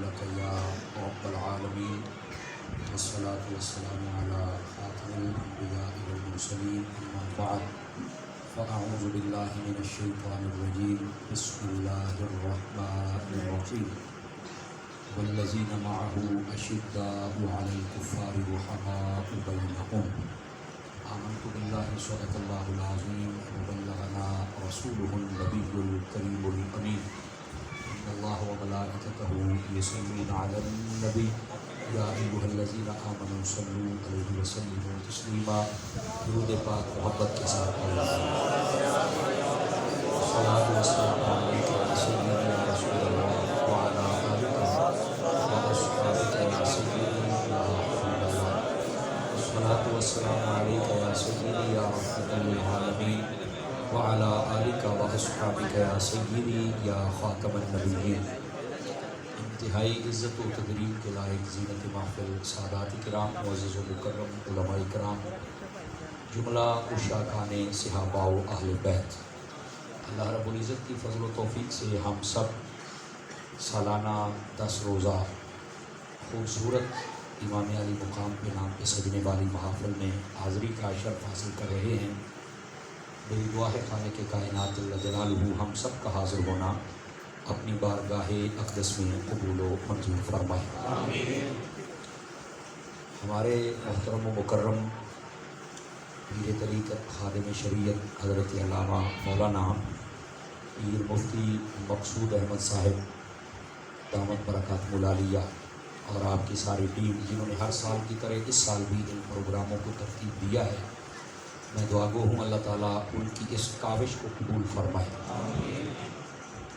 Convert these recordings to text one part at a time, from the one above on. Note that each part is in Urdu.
لك يا رب العالمين والصلاة والسلام على خاتم الأنبياء والمرسلين أما بعد فأعوذ بالله من الشيطان الرجيم بسم الله الرحمن الرحيم والذين معه أشداء على الكفار رحماء بينهم آمنت بالله صدق الله العظيم وبلغنا رسوله النبي الكريم الأمين إن الله وملائكته يصلون على النبي يا أيها الذين آمنوا صلوا عليه وسلموا تسليما درود پاک محبت کے ساتھ الصلاة والسلام عليك يا سيدي يا رسول الله وعلى آلك وأصحابك يا سيدي يا حبيب الله الصلاة والسلام عليك يا سيدي يا رحمة للعالمين وعلى آلك وأصحابك يا سيدي يا خاتم النبيين انتہائی عزت و تکریم کے لائق زینت محفل سادات کرام معزز و مکرم علماء کرام جملہ عشاقان صحابہ و اہل بیت، اللہ رب العزت کی فضل و توفیق سے ہم سب سالانہ 10 روزہ خوبصورت امام علی مقام کے نام پہ سجنے والی محافل میں حاضری کا شرف حاصل کر رہے ہیں۔ میری دعا ہے خالق کائنات جل جلالہ ہم سب کا حاضر ہونا اپنی بارگاہ اقدس میں قبول و منظور فرمائے۔ ہمارے محترم و مکرم پیر طریقت خادم شریعت حضرت علامہ مولانا پیر مفتی مقصود احمد صاحب دامت برکات ملالیہ اور آپ کی ساری ٹیم جنہوں نے ہر سال کی طرح اس سال بھی ان پروگراموں کو ترتیب دیا ہے، میں دعا گو ہوں اللہ تعالیٰ ان کی اس کاوش کو قبول فرمائے۔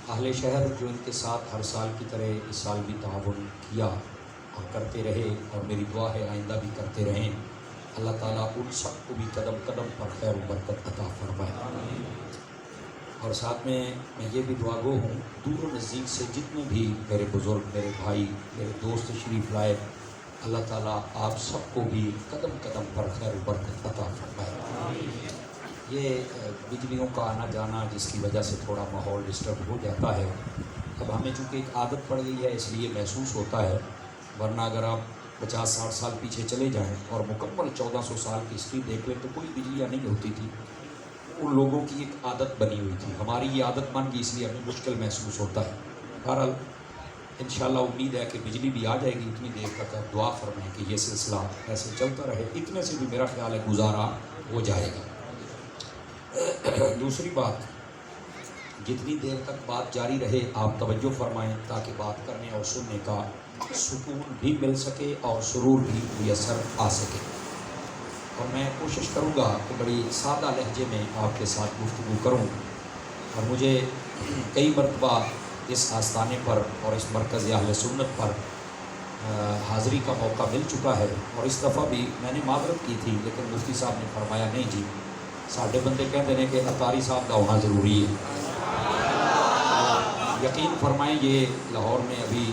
اہل شہر جو ان کے ساتھ ہر سال کی طرح اس سال بھی تعاون کیا اور کرتے رہے، اور میری دعا ہے آئندہ بھی کرتے رہیں، اللہ تعالیٰ ان سب کو بھی قدم قدم پر خیر و برکت عطا فرمائے۔ اور ساتھ میں یہ بھی دعا گو ہوں دور و نزدیک سے جتنے بھی میرے بزرگ، میرے بھائی، میرے دوست تشریف لائے، اللہ تعالیٰ آپ سب کو بھی قدم قدم پر خیر و برکت عطا فرمائے۔ یہ بجلیوں کا آنا جانا جس کی وجہ سے تھوڑا ماحول ڈسٹرب ہو جاتا ہے، اب ہمیں چونکہ ایک عادت پڑ گئی ہے اس لیے محسوس ہوتا ہے، ورنہ اگر آپ 50-60 سال پیچھے چلے جائیں اور مکمل 1400 سال کی ہسٹری دیکھ لیں تو کوئی بجلیاں نہیں ہوتی تھی، ان لوگوں کی ایک عادت بنی ہوئی تھی، ہماری یہ عادت بن گئی اس لیے ہمیں مشکل محسوس ہوتا ہے۔ بہرحال انشاءاللہ امید ہے کہ بجلی بھی آ جائے گی، اتنی دیر تک آپ دعا فرمائیں کہ یہ سلسلہ ایسے چلتا رہے، اتنے سے بھی میرا خیال ہے گزارا ہو جائے گا۔ دوسری بات، جتنی دیر تک بات جاری رہے آپ توجہ فرمائیں تاکہ بات کرنے اور سننے کا سکون بھی مل سکے اور سرور بھی میسر آ سکے، اور میں کوشش کروں گا کہ بڑی سادہ لہجے میں آپ کے ساتھ گفتگو کروں، اور مجھے کئی مرتبہ اس آستانے پر اور اس مرکز اہل سنت پر حاضری کا موقع مل چکا ہے، اور اس دفعہ بھی میں نے معذرت کی تھی لیکن مفتی صاحب نے فرمایا نہیں جی ساڈے بندے کہتے ہیں کہ اطاری صاحب کا ہونا ضروری ہے۔ یقین فرمائیں یہ لاہور میں ابھی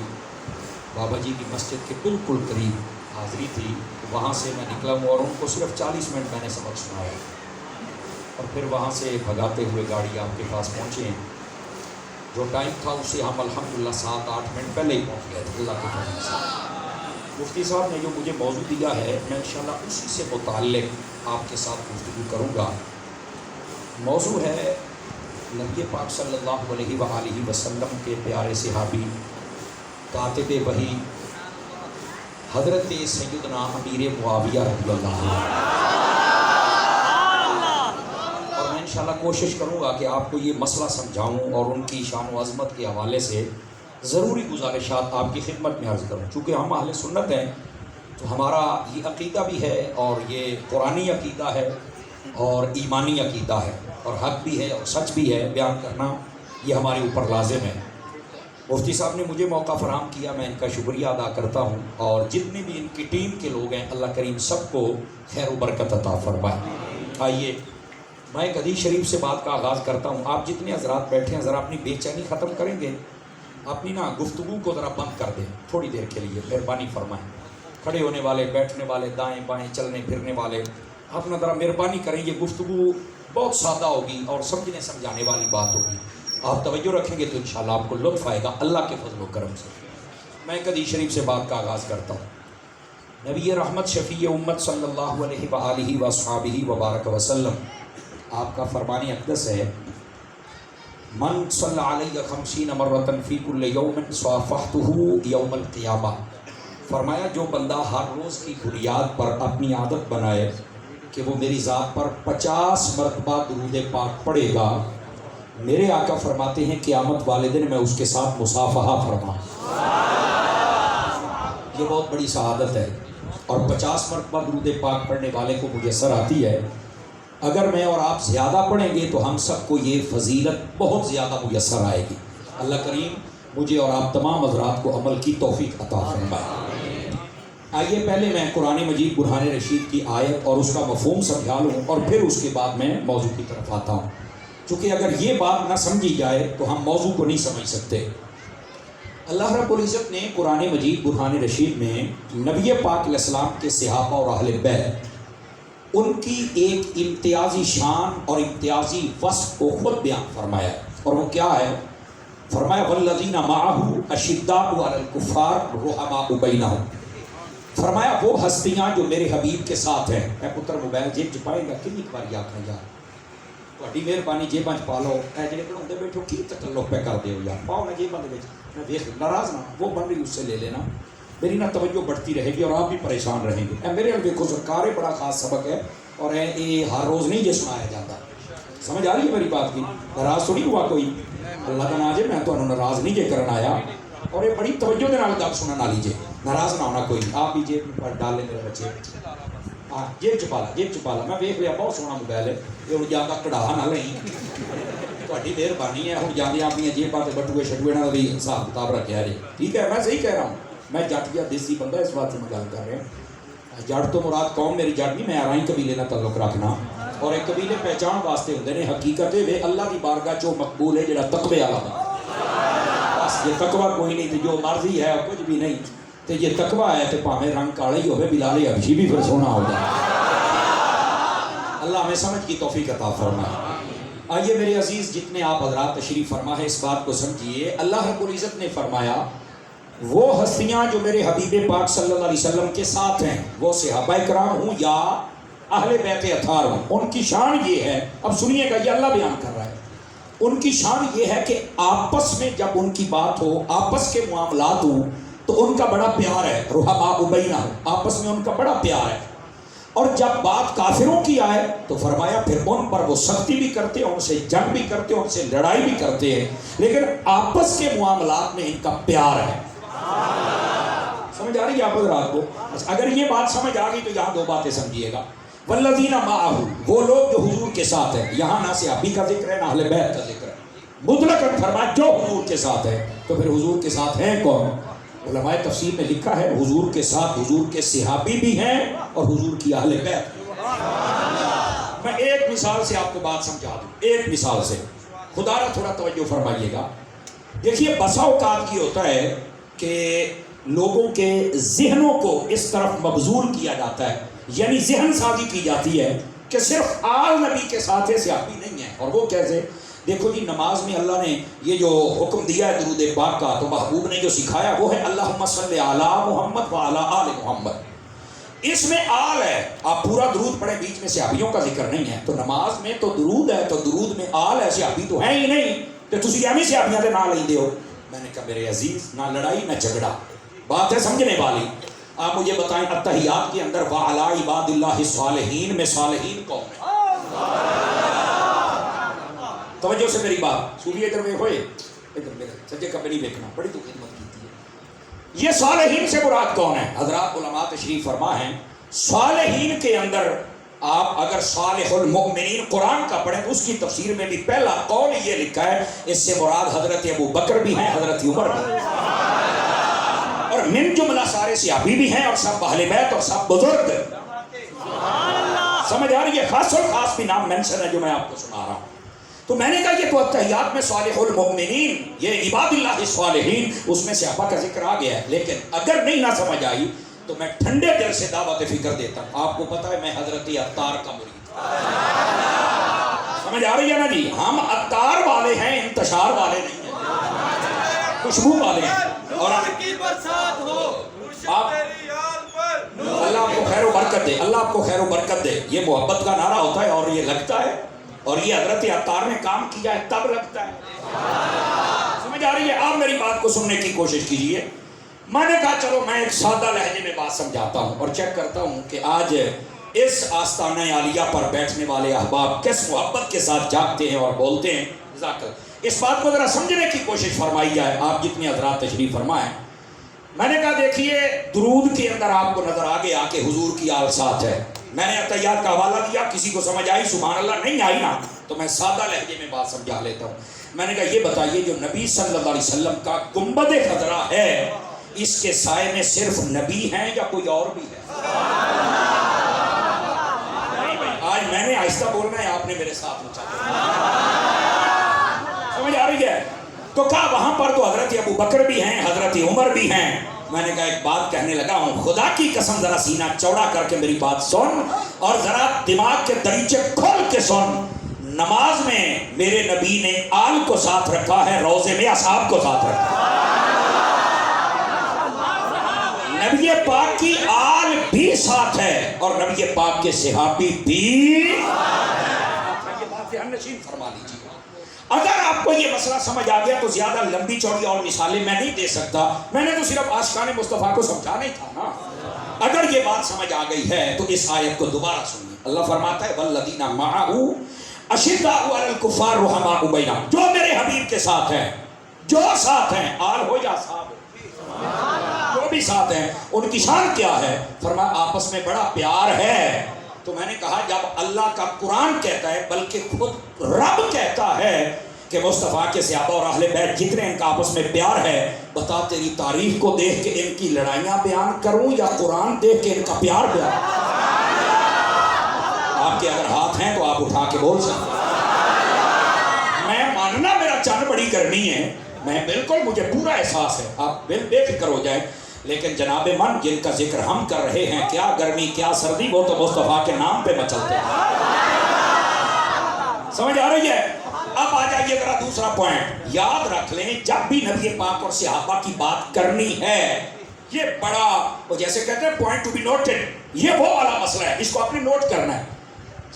بابا جی کی مسجد کے بالکل قریب حاضری تھی، وہاں سے میں نکلا ہوں اور ان کو صرف 40 منٹ میں نے سبق سنایا، اور پھر وہاں سے بھگاتے ہوئے گاڑی آپ کے پاس پہنچے ہیں۔ جو ٹائم تھا اس سے ہم الحمدللہ 7-8 منٹ پہلے ہی پہنچ گئے تھے اللہ کے فضل سے۔ مفتی صاحب نے جو مجھے موضوع دیا ہے میں انشاءاللہ اسی سے متعلق آپ کے ساتھ گفتگو کروں گا۔ موضوع ہے نبی پاک صلی اللہ علیہ وآلہ وسلم کے پیارے صحابی کاتب وحی حضرت سیدنا امیر معاویہ رضی اللہ عنہ، اور میں انشاءاللہ کوشش کروں گا کہ آپ کو یہ مسئلہ سمجھاؤں اور ان کی شان و عظمت کے حوالے سے ضروری گزارشات آپ کی خدمت میں عرض کروں۔ چونکہ ہم اہل سنت ہیں تو ہمارا یہ عقیدہ بھی ہے اور یہ قرآنی عقیدہ ہے اور ایمانی عقیدہ ہے اور حق بھی ہے اور سچ بھی ہے، بیان کرنا یہ ہمارے اوپر لازم ہے۔ مفتی صاحب نے مجھے موقع فراہم کیا، میں ان کا شکریہ ادا کرتا ہوں، اور جتنے بھی ان کی ٹیم کے لوگ ہیں اللہ کریم سب کو خیر و برکت عطا فرمائے۔ آئیے میں ایک حدیث شریف سے بات کا آغاز کرتا ہوں۔ آپ جتنے حضرات بیٹھے ہیں ذرا اپنی بے چینی ختم کریں گے، اپنی گفتگو کو ذرا بند کر دیں تھوڑی دیر کے لیے، مہربانی فرمائیں۔ کھڑے ہونے والے، بیٹھنے والے، دائیں بائیں چلنے پھرنے والے، اپنا ذرا مہربانی کریں، یہ گفتگو بہت سادہ ہوگی اور سمجھنے سمجھانے والی بات ہوگی، آپ توجہ رکھیں گے تو انشاءاللہ آپ کو لطف آئے گا اللہ کے فضل و کرم سے۔ میں ایک حدیث شریف سے بات کا آغاز کرتا ہوں۔ نبی رحمت شفیع امت صلی اللہ علیہ وآلہ وصحابہ وبارک وسلم آپ کا فرمان اقدس ہے، من صلی علیہ 50 مرۃ فی کل یوم صافحتہ یوم القیامہ۔ فرمایا جو بندہ ہر روز کی بنیاد پر اپنی عادت بنائے کہ وہ میری ذات پر 50 مرتبہ درود پاک پڑھے گا، میرے آقا فرماتے ہیں قیامت والے دن میں اس کے ساتھ مصافحہ فرما۔ یہ بہت بڑی سعادت ہے، اور 50 مرتبہ درود پاک پڑھنے والے کو میسر آتی ہے۔ اگر میں اور آپ زیادہ پڑھیں گے تو ہم سب کو یہ فضیلت بہت زیادہ میسر آئے گی۔ اللہ کریم مجھے اور آپ تمام حضرات کو عمل کی توفیق عطا فرمائے۔ آئیے پہلے میں قرآن مجید برہان رشید کی آیت اور اس کا مفہوم سمجھا لوں، اور پھر اس کے بعد میں موضوع کی طرف آتا ہوں، چونکہ اگر یہ بات نہ سمجھی جائے تو ہم موضوع کو نہیں سمجھ سکتے۔ اللہ رب العزت نے قرآن مجید برہان رشید میں نبی پاک علیہ السلام کے صحابہ اور اہل بیت ان کی ایک امتیازی شان اور امتیازی وصف کو خود بیان فرمایا، اور وہ کیا ہے؟ فرمایا والذین معہ اشداء علی الکفار رحماء بینہم۔ فرمایا وہ ہستیاں جو میرے حبیب کے ساتھ ہیں۔ اے پتر موبائل جیب چ پائے گا کنی باری آکھاں یار تہاڈی مہربانی جیباں چ پا لو، اے جڑے پڑھاندے بیٹھو کی تکلف پہ کر دیو یار، پاؤ نہ جیباں دے وچ، میں ویکھ ناراض نہ وہ بن رہی اس سے لے لینا، میری نہ توجہ بڑھتی رہے گی اور آپ بھی پریشان رہیں گے۔ اے میرے ال دیکھو سرکار بڑا خاص سبق ہے، اور یہ ہر روز نہیں جس سنایا جاتا۔ سمجھ آ رہی ہے میری بات کی؟ ناراض تھوڑی ہوا کوئی، اللہ کا نام جے میں تمہیں ناراض نہیں جے کرن آیا، اور یہ بڑی توجہ دے نال گل سنن والی جے، ناراض نہ ہونا کوئی۔ آپ بھی جیب میں ڈال لیں میرے بچے، ہاں جیب چ پا لا، جیب چ پا لا، میں ویکھ لیا بہت سوہنا موبائل ہے، یہ ہن زیادہ کڑا نہ لیں، تہاڈی مہربانی ہے، ہن جاندے اپنی جیباں تے بٹوئے شٹوئے نال بھی حساب کتاب رکھیا جی، ٹھیک ہے؟ میں صحیح کہہ رہا ہوں، میں جٹ یا دیسی بندہ اس بات سے میں گل کر رہا ہوں۔ جٹ تو مراد قوم میری جٹ نہیں، میں آرائی قبیلے نال تعلق رکھنا، اور ایک قبیلے پہچان واسطے ہوندے نے، حقیقت ہے اللہ دی بارگاہ چو مقبول ہے جڑا تقوی والا ہے۔ بس یہ تقوی کوئی نہیں تو جو مرضی ہے کچھ بھی نہیں، تو یہ تقوی ہے تو پاویں رنگ کالا ہی ہوے، بلال حبشی بھی پھر سونا ہوگا۔ اللہ ہمیں سمجھ کی توفیق عطا فرمائے۔ آئیے میرے عزیز، جتنے آپ حضرات تشریف فرما ہے اس بات کو سمجھیے، اللہ رب العزت نے فرمایا وہ ہستیاں جو میرے حبیب پاک صلی اللہ علیہ وسلم کے ساتھ ہیں، وہ صحابہ کرام ہوں یا اہل بیت اطہار ہوں، ان کی شان یہ ہے، اب سنیے گا یہ اللہ بیان کر رہا ہے، ان کی شان یہ ہے کہ آپس میں جب ان کی بات ہو، آپس کے معاملات ہوں تو ان کا بڑا پیار ہے، رحماء بینہم، آپس میں ان کا بڑا پیار ہے، اور جب بات کافروں کی آئے تو فرمایا پھر ان پر وہ سختی بھی کرتے ہیں، ان سے جنگ بھی کرتے ہیں، ان سے لڑائی بھی کرتے ہیں، لیکن آپس کے معاملات میں ان کا پیار ہے۔ سمجھ آ رہی ہے آپ حضرات کو؟ اگر یہ بات سمجھ آ گئی تو یہاں دو باتیں سمجھیے گا۔ والذین معہ، وہ لوگ جو حضور کے ساتھ ہیں، یہاں نہ صحابی کا ذکر ہے نہ اہل بیت کا ذکر ہے، مطلقاً فرمایا جو حضور کے ساتھ ہے، تو پھر حضور کے ساتھ ہیں کون؟ علماء تفسیر میں لکھا ہے حضور کے ساتھ حضور کے صحابی بھی ہیں اور حضور کی اہل بیت۔ میں ایک مثال سے آپ کو بات سمجھا دوں، ایک مثال سے، خدا را تھوڑا توجہ فرمائیے گا۔ دیکھیے بسا اوقات کی ہوتا ہے کہ لوگوں کے ذہنوں کو اس طرف مبذول کیا جاتا ہے، یعنی ذہن سازی کی جاتی ہے کہ صرف آل نبی کے ساتھ صحابی نہیں ہیں، اور وہ کیسے؟ دیکھو جی نماز میں اللہ نے یہ جو حکم دیا ہے درود پاک کا، تو محبوب نے جو سکھایا وہ ہے اللہم صلی علی محمد وعلی آل محمد، اس میں آل ہے، آپ پورا درود پڑھیں بیچ میں صحابیوں کا ذکر نہیں ہے، تو نماز میں تو درود ہے، تو درود میں آل ہے، صحابی تو ہیں ہی نہیں، تو تسی ایویں صحابیاں دے نام لیندے ہو۔ میں نے کہا میرے عزیز نہ لڑائی نہ جھگڑا، بات ہے سمجھنے والی۔ آپ مجھے بتائیں التحیات کے اندر وعلی عباد اللہ الصالحین میں صالحین کون ہے؟ توجہ سے میری بات، صوفی ادھر میں ہوئے، ادھر میرے سجے کبھی نہیں دیکھنا، بڑی تو خدمت کی ہے۔ یہ صالحین سے مراد کون ہے؟ حضرات علماء تشریف فرما ہیں، صالحین کے اندر آپ اگر صالح المؤمنین قرآن کا پڑھیں تو اس کی تفسیر میں بھی پہلا قول یہ لکھا ہے، اس سے مراد حضرت ابو بکر بھی ہیں، حضرت عمر بھی ہیں، اور من جملہ سارے صحابی بھی ہیں، اور سب اہل بیت اور سب بزرگ۔ سمجھ آ رہی ہے؟ خاص اور خاص بھی نام مینشن ہے جو میں آپ کو سنا رہا ہوں۔ تو میں نے کہا یہ تو التحیات میں صالح المؤمنین، یہ عباد اللہ الصالحین، اس میں صحابہ کا ذکر آ گیا ہے، لیکن اگر نہیں نہ سمجھ آئی تو میں ٹھنڈے دل سے دعوت فکر دیتا ہوں۔ آپ کو پتا ہے میں حضرت عطار کا مرید، سمجھ آ رہی ہے نا جی؟ ہم عطار والے ہیں، انتشار والے نہیں ہیں، خوشبو والے ہیں، اور برکت دے, اللہ آپ کو خیر و برکت دے. یہ محبت کا نعرہ ہوتا ہے اور یہ لگتا ہے, اور یہ حضرت عطار نے کام کیا ہے تب لگتا ہے. سمجھ آ رہی ہے؟ آپ میری بات کو سننے کی کوشش کیجئے. میں نے کہا چلو میں ایک سادہ لہجے میں بات سمجھاتا ہوں اور چیک کرتا ہوں کہ آج اس آستانہ عالیہ پر بیٹھنے والے احباب کس محبت کے ساتھ جاگتے ہیں اور بولتے ہیں. اس بات کو ذرا سمجھنے کی کوشش فرمائی جائے, آپ جتنے حضرات تشریف فرمائیں. میں نے کہا دیکھیے درود کے اندر آپ کو نظر آگے آ کے حضور کی آل ساتھ ہے. میں نے عطیات کا حوالہ دیا, کسی کو سمجھ آئی سبحان اللہ, نہیں آئی نا تو میں سادہ لہجے میں بات سمجھا لیتا ہوں. میں نے کہا یہ بتائیے جو نبی صلی اللہ علیہ وسلم کا گنبد خضرا ہے, اس کے سائے میں صرف نبی ہیں یا کوئی اور بھی ہے؟ آج میں نے آہستہ بولنا ہے, آپ نے میرے ساتھ اونچا سمجھ آ رہی ہے؟ تو کہا وہاں پر تو حضرت ابو بکر بھی ہیں, حضرت عمر بھی ہیں. میں نے کہا ایک بات کہنے لگا ہوں, خدا کی قسم ذرا سینہ چوڑا کر کے میری بات سن اور ذرا دماغ کے دریچے کھول کے سن. نماز میں میرے نبی نے آل کو ساتھ رکھا ہے, روزے میں اصحاب کو ساتھ رکھا ہے. نبی پاک کی آل بھی ساتھ ہے اور نبی پاک کے صحابی بھی. یہ بات ذہن نشین فرما لیجیے. اگر آپ کو یہ مسئلہ سمجھ آ گیا تو زیادہ لمبی چوڑی اور مثالیں میں نہیں دے سکتا, میں نے تو صرف عاشقان مصطفیٰ کو سمجھانا ہی تھا نا. اگر یہ بات سمجھ آ گئی ہے تو اس آیت کو دوبارہ سنیے. اللہ فرماتا ہے والذین معہ اشداء علی الکفار رحماء بینہم, جو میرے حبیب کے ساتھ ہیں, جو ساتھ ہیں, آل ہو یا صاحب ہو, جو بھی ساتھ ہیں, ان کی شان کیا ہے؟ فرمایا آپس میں بڑا پیار ہے. تو میں نے کہا جب اللہ کا قرآن کہتا ہے بلکہ خود رب کہتا ہے کہ مصطفیٰ کے صحابہ اور اہل بیت جتنے ان کا آپس میں پیار ہے, بتا تیری تعریف کو دیکھ کے ان کی لڑائیاں بیان کروں یا قرآن دیکھ کے ان کا پیار بیان؟ آپ کے اگر ہاتھ ہیں تو آپ اٹھا کے بول سکتے. میں ماننا میرا چند بڑی کرنی ہے, میں بالکل مجھے پورا احساس ہے, آپ بے فکر ہو جائیں. لیکن جناب من جن کا ذکر ہم کر رہے ہیں, کیا گرمی کیا سردی, وہ تو مصطفیٰ کے نام پہ مچلتے ہیں. سمجھ آ رہی ہے؟ اب آ جائیے ذرا دوسرا پوائنٹ یاد رکھ لیں. جب بھی نبی پاک اور صحابہ کی بات کرنی ہے, یہ بڑا وہ جیسے کہتے ہیں پوائنٹ ٹو بی نوٹڈ, یہ وہ والا مسئلہ ہے, اس کو آپ نے نوٹ کرنا ہے.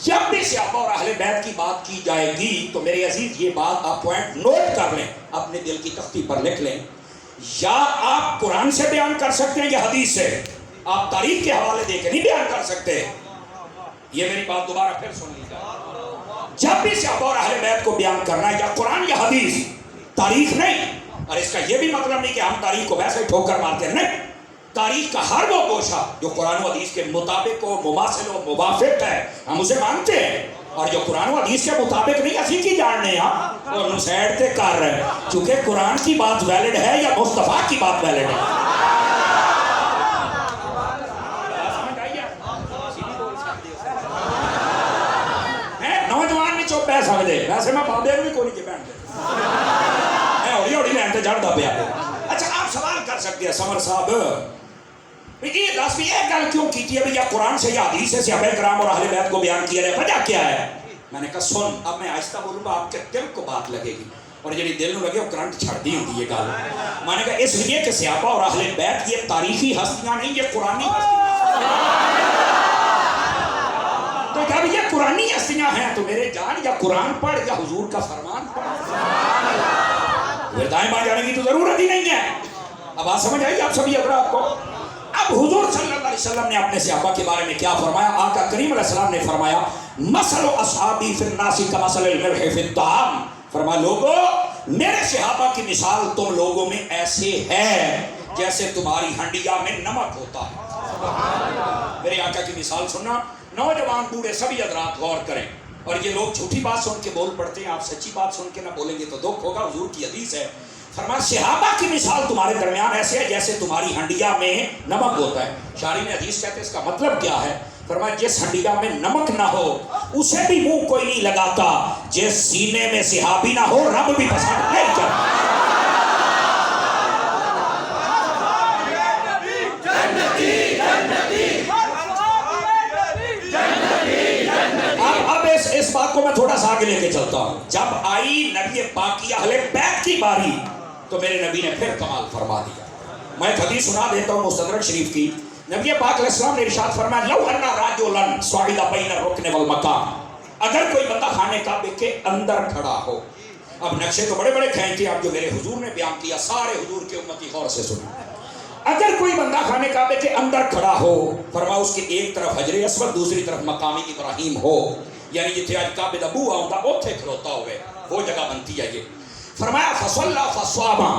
جب بھی صحابہ اور اہل بیت کی بات کی جائے گی تو میرے عزیز یہ بات آپ پوائنٹ نوٹ کر لیں, اپنے دل کی تختی پر لکھ لیں. یا آپ قرآن سے بیان کر سکتے ہیں یا حدیث سے, آپ تاریخ کے حوالے دے کے نہیں بیان کر سکتے. یہ میری بات دوبارہ پھر سن لیجیے. جب بھی صحابہ اور اہل بیت کو بیان کرنا ہے یا قرآن یا حدیث, تاریخ نہیں. اور اس کا یہ بھی مطلب نہیں کہ ہم تاریخ کو ویسے ٹھوکر مارتے ہیں, نہیں. تاریخ کا ہر وہ گوشہ جو قرآن و حدیث کے مطابق و مماثل و موافق ہے ہم اسے مانتے ہیں, اور جو قرآن و حدیث کے مطابق نہیں اسی کی جاننے ہیں اور نسیڑ تے کر رہے ہیں, چونکہ قرآن کی بات ویلڈ ہے یا مصطفیٰ کی بات ویلڈ ہے. نوجوان نہیں چپ پہ سکتے, ویسے میں بابے بھی کوئی نہیں بیٹھتے, میں ہوڑی ہوڑی لین تے جڑتا پیا. اچھا آپ سوال کر سکتے ہیں سمر صاحب, یہ دس بھی یہ گل کیوں کی ہے یا قرآن سے یا حدیث سے صحابہ کرام اور اہل بیت کو بیان کیا ہے, وجہ کیا ہے؟ میں نے کہا سن, اب میں آہستہ بولوں گا, آپ کے دل کو بات لگے گی, اور جی دل نو لگے وہ کرنٹ چھڑ دی ہوتی ہے گل. میں نے کہا اس لیے کہ صحابہ اور اہل بیت یہ تاریخی ہستیاں نہیں, یہ قرآنی ہستیاں. تو جب یہ قرآنی ہستیاں ہیں تو میرے جان یا قرآن پڑھ یا حضور کا فرمان پڑھ, وردائیں ماں جانے کی تو ضرورت ہی نہیں ہے. اب بات سمجھ آئی آپ سبھی حضرات کو؟ اب حضور صلی اللہ علیہ وسلم نے اپنے صحابہ کے بارے میں کیا فرمایا؟ آقا کریم علیہ السلام نے فرمایا مثل اصحابی فی الناس کمثل الملح فی الطعام. فرمایا لوگوں میرے صحابہ کی مثال تم لوگوں میں ایسے ہے جیسے تمہاری ہنڈیا میں نمک ہوتا ہے. میرے آقا کی مثال سننا, نوجوان بوڑھے سبھی حضرات غور کریں. اور یہ لوگ جھوٹی بات سن کے بول پڑتے ہیں, آپ سچی بات سن کے نہ بولیں گے تو دکھ ہوگا. حضور کی حدیث ہے, فرمایا صحابہ کی مثال تمہارے درمیان ایسے ہے جیسے تمہاری ہنڈیا میں نمک ہوتا ہے. شارحین حدیث کہتے ہیں اس کا مطلب کیا ہے؟ فرمایا جس ہنڈیا میں نمک نہ ہو اسے بھی منہ کوئی نہیں لگاتا, جس سینے میں صحابی نہ ہو رب بھی پسند نہیں کرتا. اس بات کو میں تھوڑا سا آگے لے کے چلتا ہوں. جب آئی نبی پاک کی اہل بیت کی باری تو میرے نبی نے پھر کمال فرما دیا. میں ایک حدیث سنا دیتا ہوں مستدرک شریف کی. نبی پاک علیہ السلام نے ارشاد فرمایا لو ان رجلا صعد بین الرکن والمقام، اگر کوئی بندہ خانہ کعبے کے اندر کھڑا ہو. اب نقشے تو بڑے بڑے کھینچے اب جو میرے حضور نے بیان کیا سارے حضور کے امتی غور سے سنیں. اگر کوئی بندہ خانہ کعبے کے اندر کھڑا ہو، فرمایا اس کے ایک طرف حجر اسود دوسری طرف مقام ابراہیم ہو، یعنی جتھے آج کعبے دا بوہا ہوندا اوتھے کھلوتا ہوئے، وہ جگہ بنتی ہے یہ. فرمایا فصلی فصاما،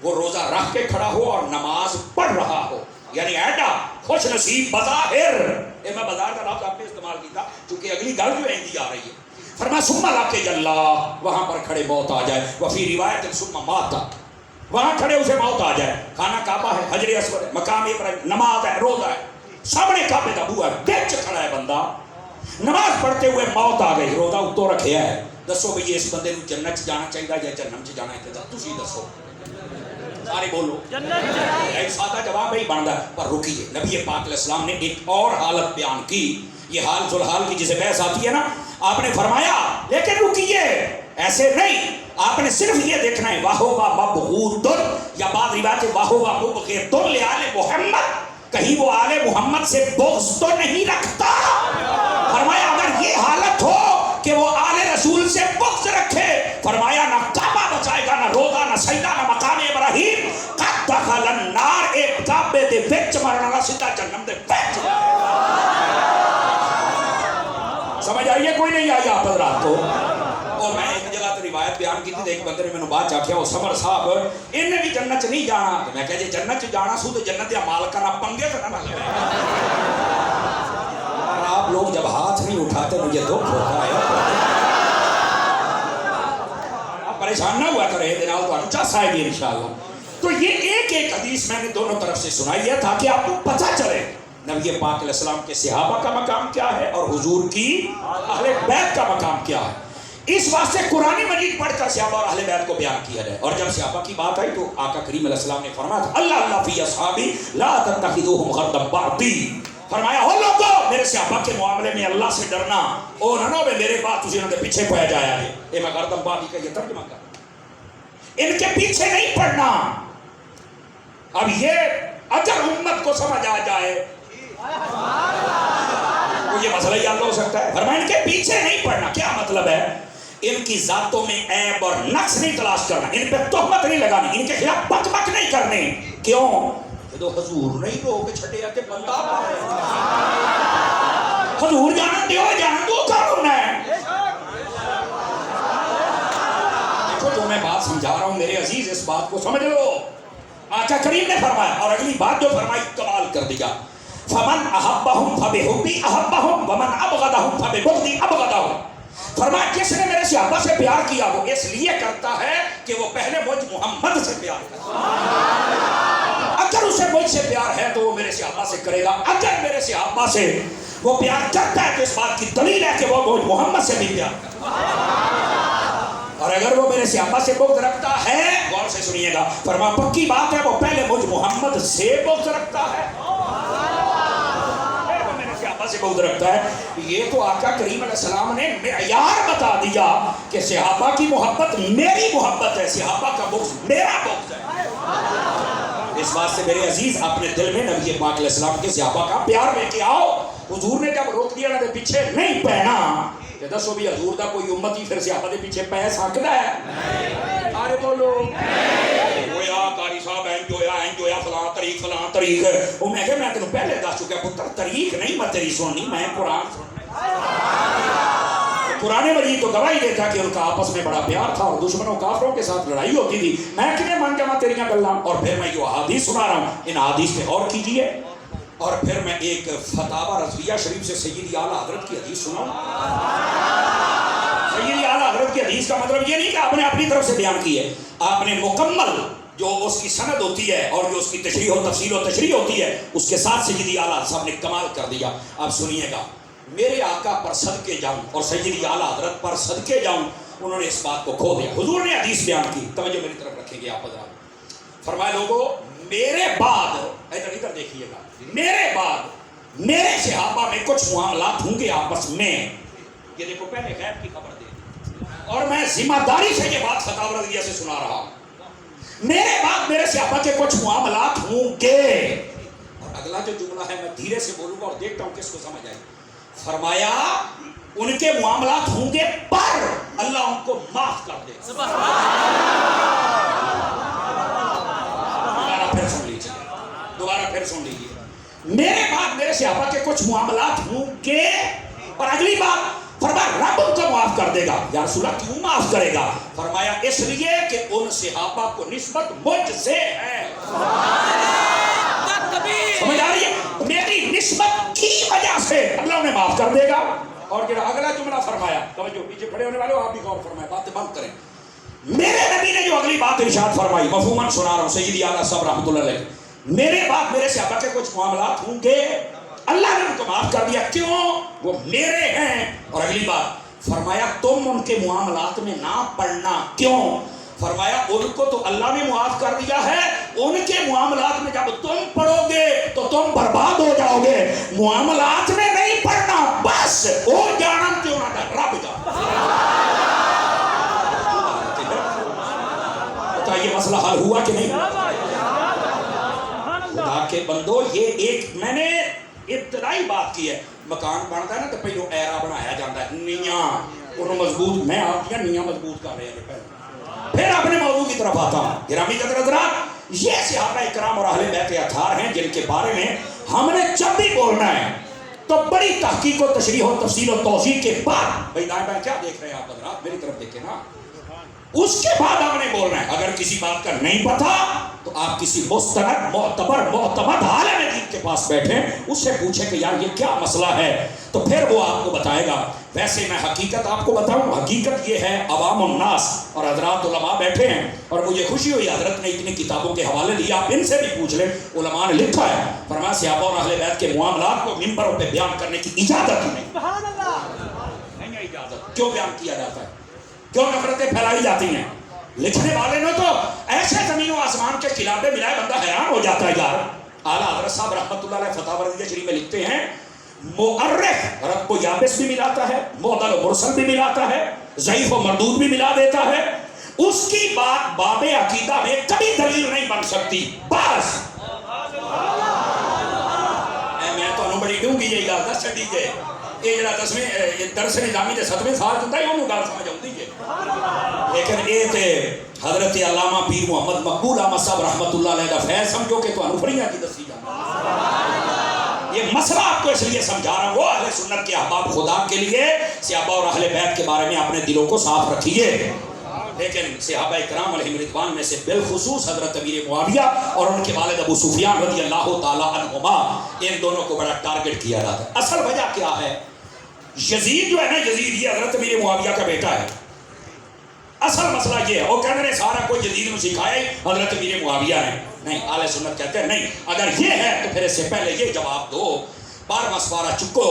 وہ روزہ رکھ کے کھڑا ہو اور نماز پڑھ رہا ہو، یعنی ایڈا خوش نصیب بظاہر. میں بازار کا لفظ آپ نے استعمال کیا چونکہ اگلی گل جو ہے آ رہی ہے. فرمایا ثم لاقی اللہ، وہاں پر کھڑے موت آ جائے. وفی روایت ثم مات، وہاں کھڑے اسے موت آ جائے. کھانا کعبہ ہے، حجر اسود ہے، مقام ابراہیم، نماز ہے، روزہ ہے، سامنے کعبے کا بوہا ہے، بیچ کھڑا ہے بندہ، نماز پڑھتے ہوئے موت آ گئی، روزہ اتو رکھیا ہے. دسو بھئی اس بندے کو جنت جانا چاہیے یا جہنم چ جانا ہے؟ تسی دسو، سارے بولو. ایک سادہ جواب ہی بنتا ہے. پر رکیے، نبی پاک علیہ السلام نے ایک اور حالت بیان کی. یہ حال ذوالحال کی جسے بحث آتی ہے نا، آپ نے فرمایا لیکن رکیے، ایسے نہیں. آپ نے صرف یہ دیکھنا ہے واہو و مبغوض، یا بعض روایت واہو و مبغض لآل محمد، کہیں وہ آل محمد سے بغض تو نہیں رکھتا. فرمایا اگر یہ حالت ہو کہ وہ آل رسول سے بغض رکھے، فرمایا نہ کعبہ بچائے گا، نہ روزہ، نہ سجدہ، نہ مقام ابراہیم. قد دخل النار، ایک کعبے دے وچ مرنا والا سیدھا جہنم دے وچ. سمجھ آئیے کوئی نہیں آئی آپ حضرات کو؟ اور میں ایک جگہ تو روایت بیان کی تھی، ایک بندے نے میں نے بات آکھیا وہ سمر صاحب انہیں بھی جنت نہیں جانا. تو میں کہا جی جنت جانا سو تو جنت یا مالکہ نہ پنگے تو نہ لگے. اور آپ لوگ جب ہاتھ نہیں اٹھاتے مجھے دکھ ہوتا ہے. آپ پریشان نہ ہوا کرے دنال تو اچھا آئے گی انشاءاللہ. تو یہ ایک ایک حدیث میں نے دونوں طرف سے سنائی ہے تاکہ آپ کو پتہ چلے نبی پاک علیہ السلام کے صحابہ کا مقام کیا ہے اور حضور کی اہل بیت کا مقام کیا ہے. اس واسطے قرآن مجید پڑھ کر صحابہ اور اہل بیت کو بیان کیا جائے. اور جب صحابہ کی بات آئی تو آقا کریم علیہ السلام نے فرمایا تھا اللہ اللہ فی اصحابی لا تتخذوهم غرضا بعدی. فرمایا ہو لوگو میرے صحابہ کے معاملے میں اللہ سے ڈرنا، اور نہ ہو میرے بات تجھے انہوں نے پیچھے پایا جایا ہے. اے میں غرضا بعدی کا یہ ترجمہ کر، ان کے پیچھے نہیں پڑھنا. اب یہ اگر امت کو سمجھ آ جائے تو یہ مسئلہ ہی حل ہو سکتا ہے. فرمایا ان کے پیچھے نہیں پڑھنا. کیا مطلب ہے؟ ان کی ذاتوں میں عیب اور نقص نہیں تلاش کرنا، ان پہ تہمت نہیں لگانی، ان کے خلاف بک بک نہیں کرنے. کیوں؟ تو حضور نہیں رو کے چھٹے آتے بندہ حضور جانن دو قانون ہے. دیکھو جو میں بات سمجھا رہا ہوں میرے عزیز اس بات کو سمجھ لو. آقا کریم نے فرمایا اور اگلی بات جو فرمائی کمال کر دیا. فمن احبہم فبحبی احبہم ومن ابغضہم فببغضی ابغضہم. فرمایا جس نے میرے صحابہ سے پیار کیا وہ اس لیے کرتا ہے کہ وہ پہلے مجھ محمد سے پیار کرتا ہے. اگر اسے مجھ سے پیار ہے تو وہ میرے صحابہ سے کرے گا. اگر میرے صحابہ سے وہ پیار کرتا ہے تو اس بات کی دلیل ہے کہ وہ مجھ محمد سے بھی پیار کرتا ہے. اور اگر وہ میرے صحابہ سے بغض رکھتا ہے، غور سے سنیے گا، فرمایا پکی بات ہے وہ پہلے مجھ محمد سے بغض رکھتا ہے، سے بغض رکھتا ہے. یہ تو آقا کریم علیہ السلام نے معیار بتا دیا کہ صحابہ کی محبت میری محبت ہے، صحابہ کا بغض میرا بغض ہے. اس بات سے میرے عزیز اپنے دل میں نبی پاک علیہ السلام کے صحابہ کا پیار لے کے آؤ. حضور نے جب روک دیا نہ پیچھے نہیں پہنا کہ دسو بھی حضور دا کوئی امتی پھر صحابہ دے پیچھے پہ سکتا ہے؟ آرے بولو ہویا قاری صاحب اینجویا فلاں طریق. وہ میں کہ میں تینوں پہلے دس چکا پتر طریق نہیں میں تیری سننی، میں قرآن سننا. قرآن مجید تو گواہی دیتا کہ ان کا آپس میں بڑا پیار تھا اور دشمنوں کافروں کے ساتھ لڑائی ہوتی تھی. میں کنے مان کے میں تیریاں گلاں. اور پھر میں جو احادیث سنا رہا ہوں ان احادیث پہ غور کیجئے. اور پھر میں ایک فتاوی رضویہ شریف سے سیدی اعلیٰ حضرت کی حدیث سناؤں. سیدی اعلیٰ حضرت کی حدیث کا مطلب یہ نہیں کہ آپ نے اپنی طرف سے بیان کی ہے، آپ نے مکمل جو اس کی سند ہوتی ہے اور جو اس کی تشریح و تفصیل و تشریح ہوتی ہے اس کے ساتھ سیدی اعلیٰ صاحب نے کمال کر دیا. آپ سنیے گا، میرے آقا پر صدقے جاؤں اور سیدی اعلیٰ حضرت پر صدقے جاؤں، انہوں نے اس بات کو کھو دیا. حضور نے حدیث بیان کی، توجہ میری طرف رکھیں گے آپ حضرات. فرمایا لوگوں میرے بعد، ادھر ادھر دیکھیے گا، میرے بعد میرے صحابہ میں کچھ معاملات ہوں گے آپس میں. یہ دیکھو پہلے غیب کی خبر دے دی اور میں ذمہ داری سے یہ بات فتاوی رضویہ سے سنا رہا ہوں. میرے بعد میرے صحابہ کے کچھ معاملات ہوں گے. اور اگلا جو جملہ میں دھیرے سے بولوں گا اور دیکھتا ہوں کس کو سمجھ آئے. فرمایا ان کے معاملات ہوں گے پر اللہ ان کو معاف کر دے. دوبارہ پھر سن لیجیے. میرے بعد میرے صحابہ کے کچھ معاملات ہوں گے اور اگلی بات فرمایا رب ان کو معاف کر دے گا. یا رسول اللہ کیوں معاف کرے گا؟ فرمایا اس لیے کہ ان صحابہ کو نسبت مجھ سے ہے. سمجھ آ رہی ہے؟ میری نسبت کی وجہ سے اللہ انہیں معاف کر دے گا. اور اگلا جملہ فرمایا, توجہ پیچھے کھڑے ہونے والے آپ بھی غور فرمائیں, باتیں بند کریں. میرے نبی نے جو اگلی بات ارشاد فرمائی, مفہوماً سنا رہا ہوں, سیدی اعلیٰ صاحب رحمۃ اللہ علیہ, میرے بعد میرے صحابہ کے کچھ معاملات ہوں گے, اللہ نے ان کو معاف کر دیا. کیوں؟ وہ میرے ہیں. اور اگلی بات فرمایا تم ان کے معاملات میں نہ پڑنا. کیوں؟ فرمایا ان کو تو اللہ نے معاف کر دیا ہے, ان کے معاملات میں جب تم پڑھو گے تو تم برباد ہو جاؤ گے. معاملات میں نہیں پڑھنا, بس وہ جانم کیوں نہ تھا رب جان. بتائیے مسئلہ حل ہوا کہ نہیں؟ خدا کے بندو, یہ ایک میں نے ابتدائی بات کی ہے. مکان بنتا ہے نا تو پہلو ایرا بنایا جاتا ہے, نیاں انہوں مضبوط, میں آپ کیا نیاں مضبوط کر رہے ہیں پہلے, پھر اپنے موضوع کی طرف آتا ہوں. گرامی قدر حضرات, یہ صحابہ اکرام اور اہل بیت اطہار ہیں جن کے بارے میں ہم نے جب بھی بولنا ہے تو بڑی تحقیق و تشریح و تفصیل و توضیح کے بعد, بھائی دائیں بائیں کیا دیکھ رہے ہیں آپ حضرات, میری طرف دیکھیں نا, اس کے بعد ہم نے بولنا ہے. اگر کسی بات کا نہیں پتا تو آپ کسی مستند معتمد عالم دین کے پاس بیٹھیں, اس سے پوچھیں کہ یار یہ کیا مسئلہ ہے, تو پھر وہ آپ کو بتائے گا. ویسے میں حقیقت آپ کو بتاؤں, حقیقت یہ ہے عوام الناس اور حضرات علماء بیٹھے ہیں, اور مجھے خوشی ہوئی حضرت نے اتنی کتابوں کے حوالے دیا, آپ ان سے بھی پوچھ لیں, علماء نے لکھا ہے فرمایا صحابہ اور اہل بیت کے معاملات کو منبروں پہ بیان کرنے کی اجازت نہیں. سبحان اللہ, نہیں ہے اجازت. کیوں بیان کیا جاتا ہے؟ کیوں نفرتیں پھیلائی جاتی ہیں؟ لکھنے والے نے تو ایسے زمین و آسمان کے خلافے ملائے, بندہ حیران ہو جاتا ہے یار. اعلیٰ حضرت صاحب رحمۃ اللہ علیہ فتح وردیہ شریف میں لکھتے ہیں, مؤرخ رب کو یابس بھی ملاتا ہے, معضل و مرسل بھی ملاتا ہے, ضعیف و مردود بھی ملا دیتا ہے, اس کی بات باب عقیدہ میں کبھی دلیل نہیں بن سکتی. بس میں تو بڑی ڈونگی جی گل دس چڈی جے, یہ جڑا 10ویں درس نظامی دے 7ویں سال چلتا ہے انہوں گل سمجھ آتی ہے, لیکن یہ تے حضرت علامہ پیر محمد مقبول احمد صاحب رحمۃ اللہ علیہ کا فیض سمجھو کہ تو فریاں کی دسی جاتا. یہ مسئلہ آپ کو اس لیے سمجھا رہا ہوں, وہ اہل سنت کے احباب خدا کے لیے صحابہ اور اہل بیت کے بارے میں اپنے دلوں کو صاف رکھیے. لیکن صحابہ اکرام علیہم رضوان میں سے بالخصوص حضرت امیر معاویہ اور ان کے والد ابو سفیان رضی اللہ تعالی عنہما, ان دونوں کو بڑا ٹارگٹ کیا جاتا ہے. اصل وجہ کیا ہے؟ یزید جو ہے نا, یزید یہ حضرت امیر معاویہ کا بیٹا ہے. اصل مسئلہ یہ ہے, وہ کہنے نے سارا کوئی یزید میں سکھایا حضرت امیر معاویہ نے. نہیں, اہل سنت کہتے ہیں نہیں, اگر یہ ہے تو پھر اس سے پہلے یہ جواب دو, بار مسوارہ چکو.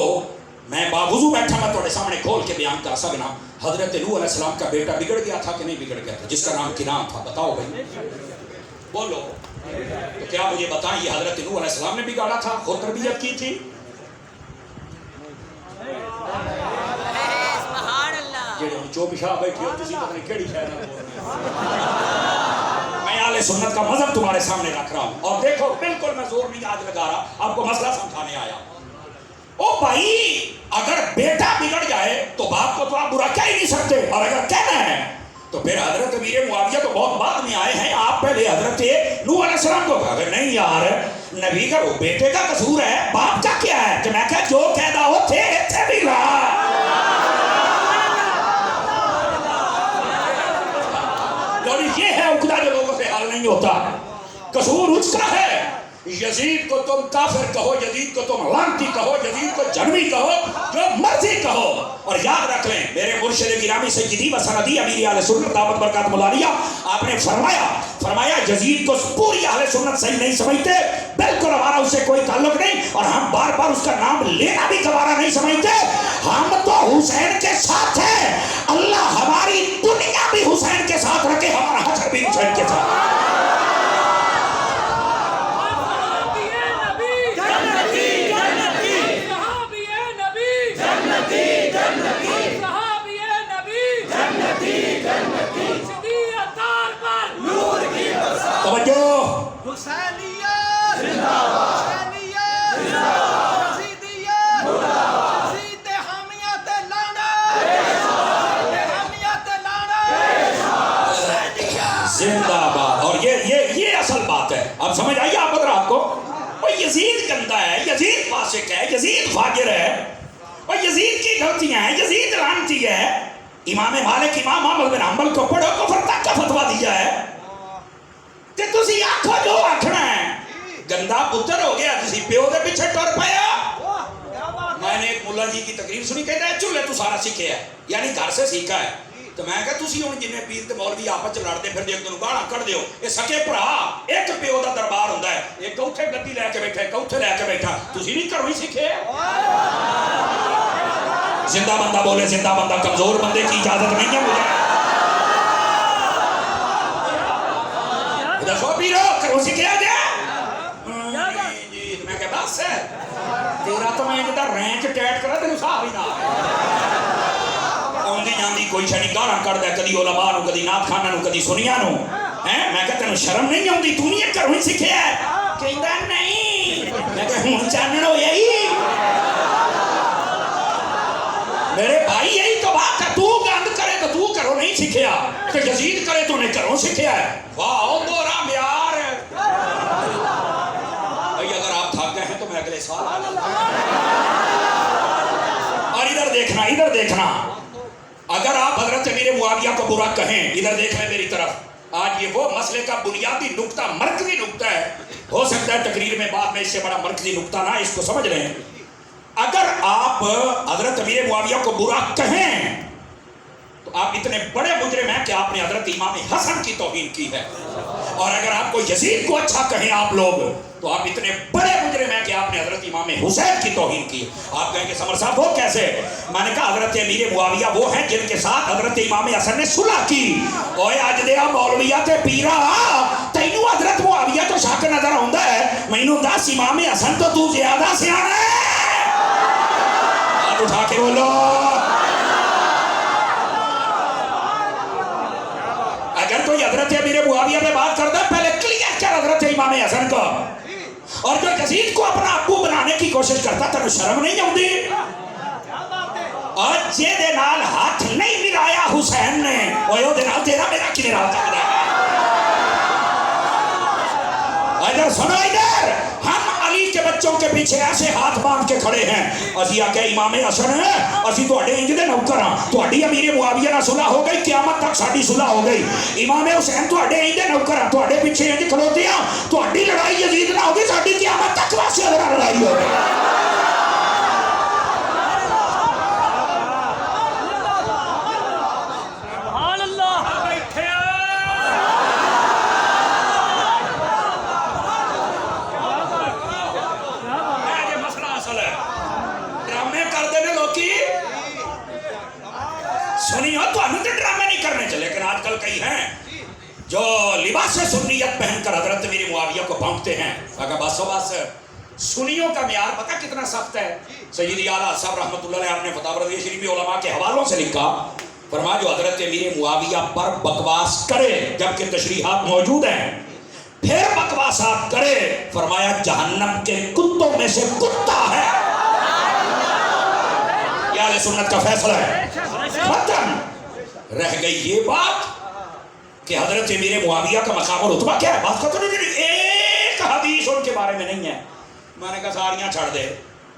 میں باوضو بیٹھا, میں تھوڑے سامنے کھول کے بیان کر سکنا. حضرت نوح علیہ السلام کا بیٹا بگڑ گیا تھا کہ نہیں بگڑ گیا تھا, جس کا نام کنعان تھا؟ بتاؤ بھائی, بولو. تو کیا مجھے بتائیں یہ حضرت نوح علیہ السلام نے بگاڑا تھا, خود تربیت کی تھی؟ جو پیشاب بیٹھی ہو تسی پتہ نہیں کیڑی شاید میں اہل سنت کا مذہب تمہارے سامنے رکھ رہا ہوں. اور دیکھو بالکل میں زور نہیں آج لگا رہا, آپ کو مسئلہ سمجھانے آیا. او بھائی, اگر بیٹا بگڑ جائے تو باپ کو تو آپ برا کہہ ہی نہیں سکتے, اور اگر کہنا ہے تو پھر حضرت امیر معاویہ تو بہت بعد میں آئے ہیں, آپ پہلے حضرت نوح علیہ السلام کو کہا کہ نہیں یار نبی کا وہ بیٹے کا قصور ہے, باپ کا کیا ہے؟ کہ میں کہا جو قیدا ہو تھے بھی رہا. یہ ہے عقدہ جو لوگوں سے حل نہیں ہوتا. قصور اس کا ہے. یزید کو تم کافر کہو, یزید کو تم لعنتی کہو, یزید کو جنوی کہو, جو مرضی کہو, اور یاد رکھ لیں میرے مرشد گرامی سیدی و سندی امیر اہل سنت دعوت برکات ملالیہ, آپ نے فرمایا یزید کو پوری اہل سنت صحیح نہیں سمجھتے, بالکل ہمارا اس سے کوئی تعلق نہیں, اور ہم بار بار اس کا نام لینا بھی گوارا نہیں سمجھتے. ہم تو حسین کے ساتھ ہیں, اللہ ہماری دنیا بھی حسین کے ساتھ رکھے, ہمارا حشر بھی حسین کے ساتھ. توجہ, حسینیت زندہ باد, حسینیت زندہ باد. گندا ہے, یزید فاسق ہے, یزید فاجر ہے, اور یزید کی غلطیاں ہیں, یزید لعنتی ہے. امام مالک امام احمد بن حنبل کو پڑھو, کفر تک کا فتوا دیا ہے, تے تسی آکھو جو آکھنا ہے. گندا پتر ہو گیا, کسی پیو دے پیچھے ٹر پایا. میں نے ایک ملا جی کی تقریر سنی, کہتا ہے چولہے تو سارا سیکھے ہے, یعنی گھر سے سیکھا ہے. تو میں کہا تسی ہوں جنہیں پیر تے مولوی آپس چ لڑتے پھر ایک دن گاڑا کر دیو, یہ سکے بھرا ایک پیو دا دربار ہوندا ہے, ایک کوٹھے گدی لے کے بیٹھا, کوٹھے لے کے بیٹھا, تسی نہیں گھروں ہی سیکھے. زندہ بندہ بولے زندہ بندہ, کمزور بندے کی اجازت نہیں ہے مجھے. دسو پیرو گھروں سیکھے گیا. میں کہا بس ہے تیرا تو میں جدہ رینچ ٹیٹ کرا تینوں صاحب ہی نہ آندی جاندی کوئی شانی گاڑا کر دے, کدی علماء نو, کدی نات خانہ نو, کدی سنیا نو. میں کہا تینوں شرم نہیں آندی, تو نہیں گھروں ہی سیکھے ہے. کہتا نہیں. میں کہا ہوں چانن ہو یہی میرے بھائی, یہی تو بات ہے. تو گند کرے تو تو کرو نہیں سیکھیا, کہ یزید کرے تو نے کرو سیکھیا ہے. واہ دورا بیار. بھائی اگر آپ تھک گئے ہیں تو میں اگلے سال آ جاؤں. اور ادھر دیکھنا, ادھر دیکھنا, اگر آپ حضرت امیر معاویہ کو برا کہیں, ادھر دیکھ لیں میری طرف. آج یہ وہ مسئلے کا بنیادی نقطہ, مرکزی نقطہ ہے. ہو سکتا ہے تقریر میں بعد میں اس سے بڑا مرکزی نقطہ نہ, اس کو سمجھ لیں. اگر آپ حضرت امیر معاویہ کو برا کہیں تو آپ اتنے بڑے مجرم ہیں کہ آپ نے حضرت امام حسن کی توہین کی ہے. اور اگر آپ کو یزید کو اچھا کہیں آپ لوگ, تو آپ اتنے بڑے مجرم ہیں کہ آپ نے حضرت امام حسین کی توہین کی. آپ کہیں گے سمر صاحب وہ کیسے؟ میں نے کہا حضرت امیر معاویہ وہ ہیں جن کے ساتھ حضرت امام حسن نے صلح کی. اوے اج دیا مولویہ تے پیرا, تینوں حضرت معاویہ تو شک نظر آندا ہے, مینوں دس امام حسن تو زیادہ سیاںا ہے. ہاتھ اٹھا کے بولو. اگر کوئی حضرت امیر معاویہ پہ بات کرتا ہے, پہلے کلیئر کر حضرت امام حسن کو. اور جو یزید کو اپنا ابو بنانے کی کوشش کرتا, تینوں شرم نہیں آتی؟ اور جے دے نال ہاتھ نہیں ملایا حسین نے, اوے او دے نال تیرا میرا کی نال چکدا ہے. ادھر سنو, ادھر ہم علی کے بچوں کے پیچھے ایسے ہاتھ باندھ کے کھڑے ہیں, اسی آکے امام حسن ہے, اسی تواڈے انج دے نوکر ہاں. تواڈی امیر معاویہ نال صلح ہو گئی, قیامت تک ساڈی صلح ہو گئی. امام حسین تواڈے انج دے نوکر ہاں, تواڈے پیچھے انج کھلوتے ہاں. تواڈی لڑائی یزید نہ ہوگی, ساڈی قیامت تک واسطے لڑائی ہوگی. سنیو تو ہمیں تو ڈرامے نہیں کرنے چلے, لیکن آج کل کئی ہیں جو لباس سنیت پہن کر حضرت امیر معاویہ کو بھونکتے ہیں. اگر بس بس سنیوں کا معیار پتہ کتنا سخت ہے. سیدی اعلیٰ صاحب رحمۃ اللہ علیہ, آپ نے فتاوی رضویہ شریف علماء کے حوالوں سے لکھا, فرمایا جو حضرت امیر معاویہ پر بکواس کرے جبکہ تشریحات موجود ہیں, پھر بکواسات کرے, فرمایا جہنم کے کتوں میں سے کتا ہے. یہ اہل سنت کا فیصلہ ہے. ختم. رہ گئی یہ بات کہ حضرت امیر معاویہ کا مقام اور رتبہ کیا ہے. بات ختم نہیں, ایک حدیث ان کے بارے میں نہیں ہے. میں نے کہا ساریاں چھڑ دے.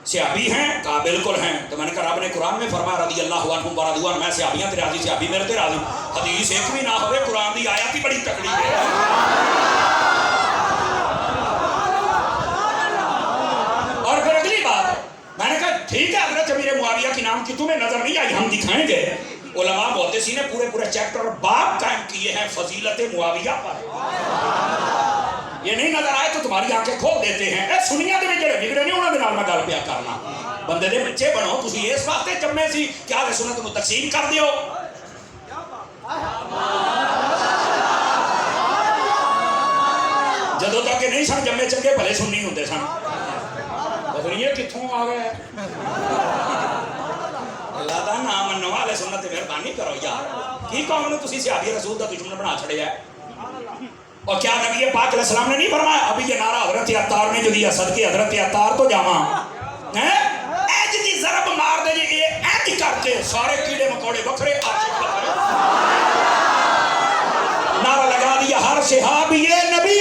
صحابی ہیں, کہا بالکل ہیں. تو میں نے کہا رب نے قرآن میں فرمایا رضی اللہ عنہم ورضوا عنہ, میں صحابیاں تے راضی, صحابی میرے تے راضی. حدیث ایک بھی نہ ہوئے, قرآن دی آیت ہی بڑی تکڑی ہے. اور پھر اگلی بات, میں نے کہا ٹھیک ہے حضرت امیر معاویہ کی نام کی تمہیں نظر نہیں آئی, ہم دکھائیں گے. علماء محدثین نے پورے چیپٹر اور باب قائم کیے ہیں فضیلت معاویہ پر. یہ نہیں نظر آئے تو تمہاری آنکھیں کھول دیتے ہیں. اے سنیا دے وچ جڑے بگڑے نہیں انہاں دے نال میں گل پیا کرنا. بندے دے بچے بنو, تسی اس واسطے جمے سی کہ اہل سنت نوں تقسیم کر دیو. جدوں تک نہیں سن جمے چنگے بھلے سنی ہوندے سن. پتہ نہیں یہ کتھوں آ گئے. اللہ دا نام منو, اہل سنت مہربانی کرو یار. کی قوم نوں تسی صحابی رسول دا دشمن بنا چھڑیا ہے. اور کیا نبی پاک علیہ السلام نے نہیں فرمایا ابھی یہ نعرہ حضرت عطار نے جو دیا, صدقے حضرت عطار تو جاواں, ایج دی ضرب مار دے جی, ایج کر کے سارے کیڑے مکوڑے بکھرے عاشق بکھرے. نعرہ لگا دیا ہر صحابی نبی,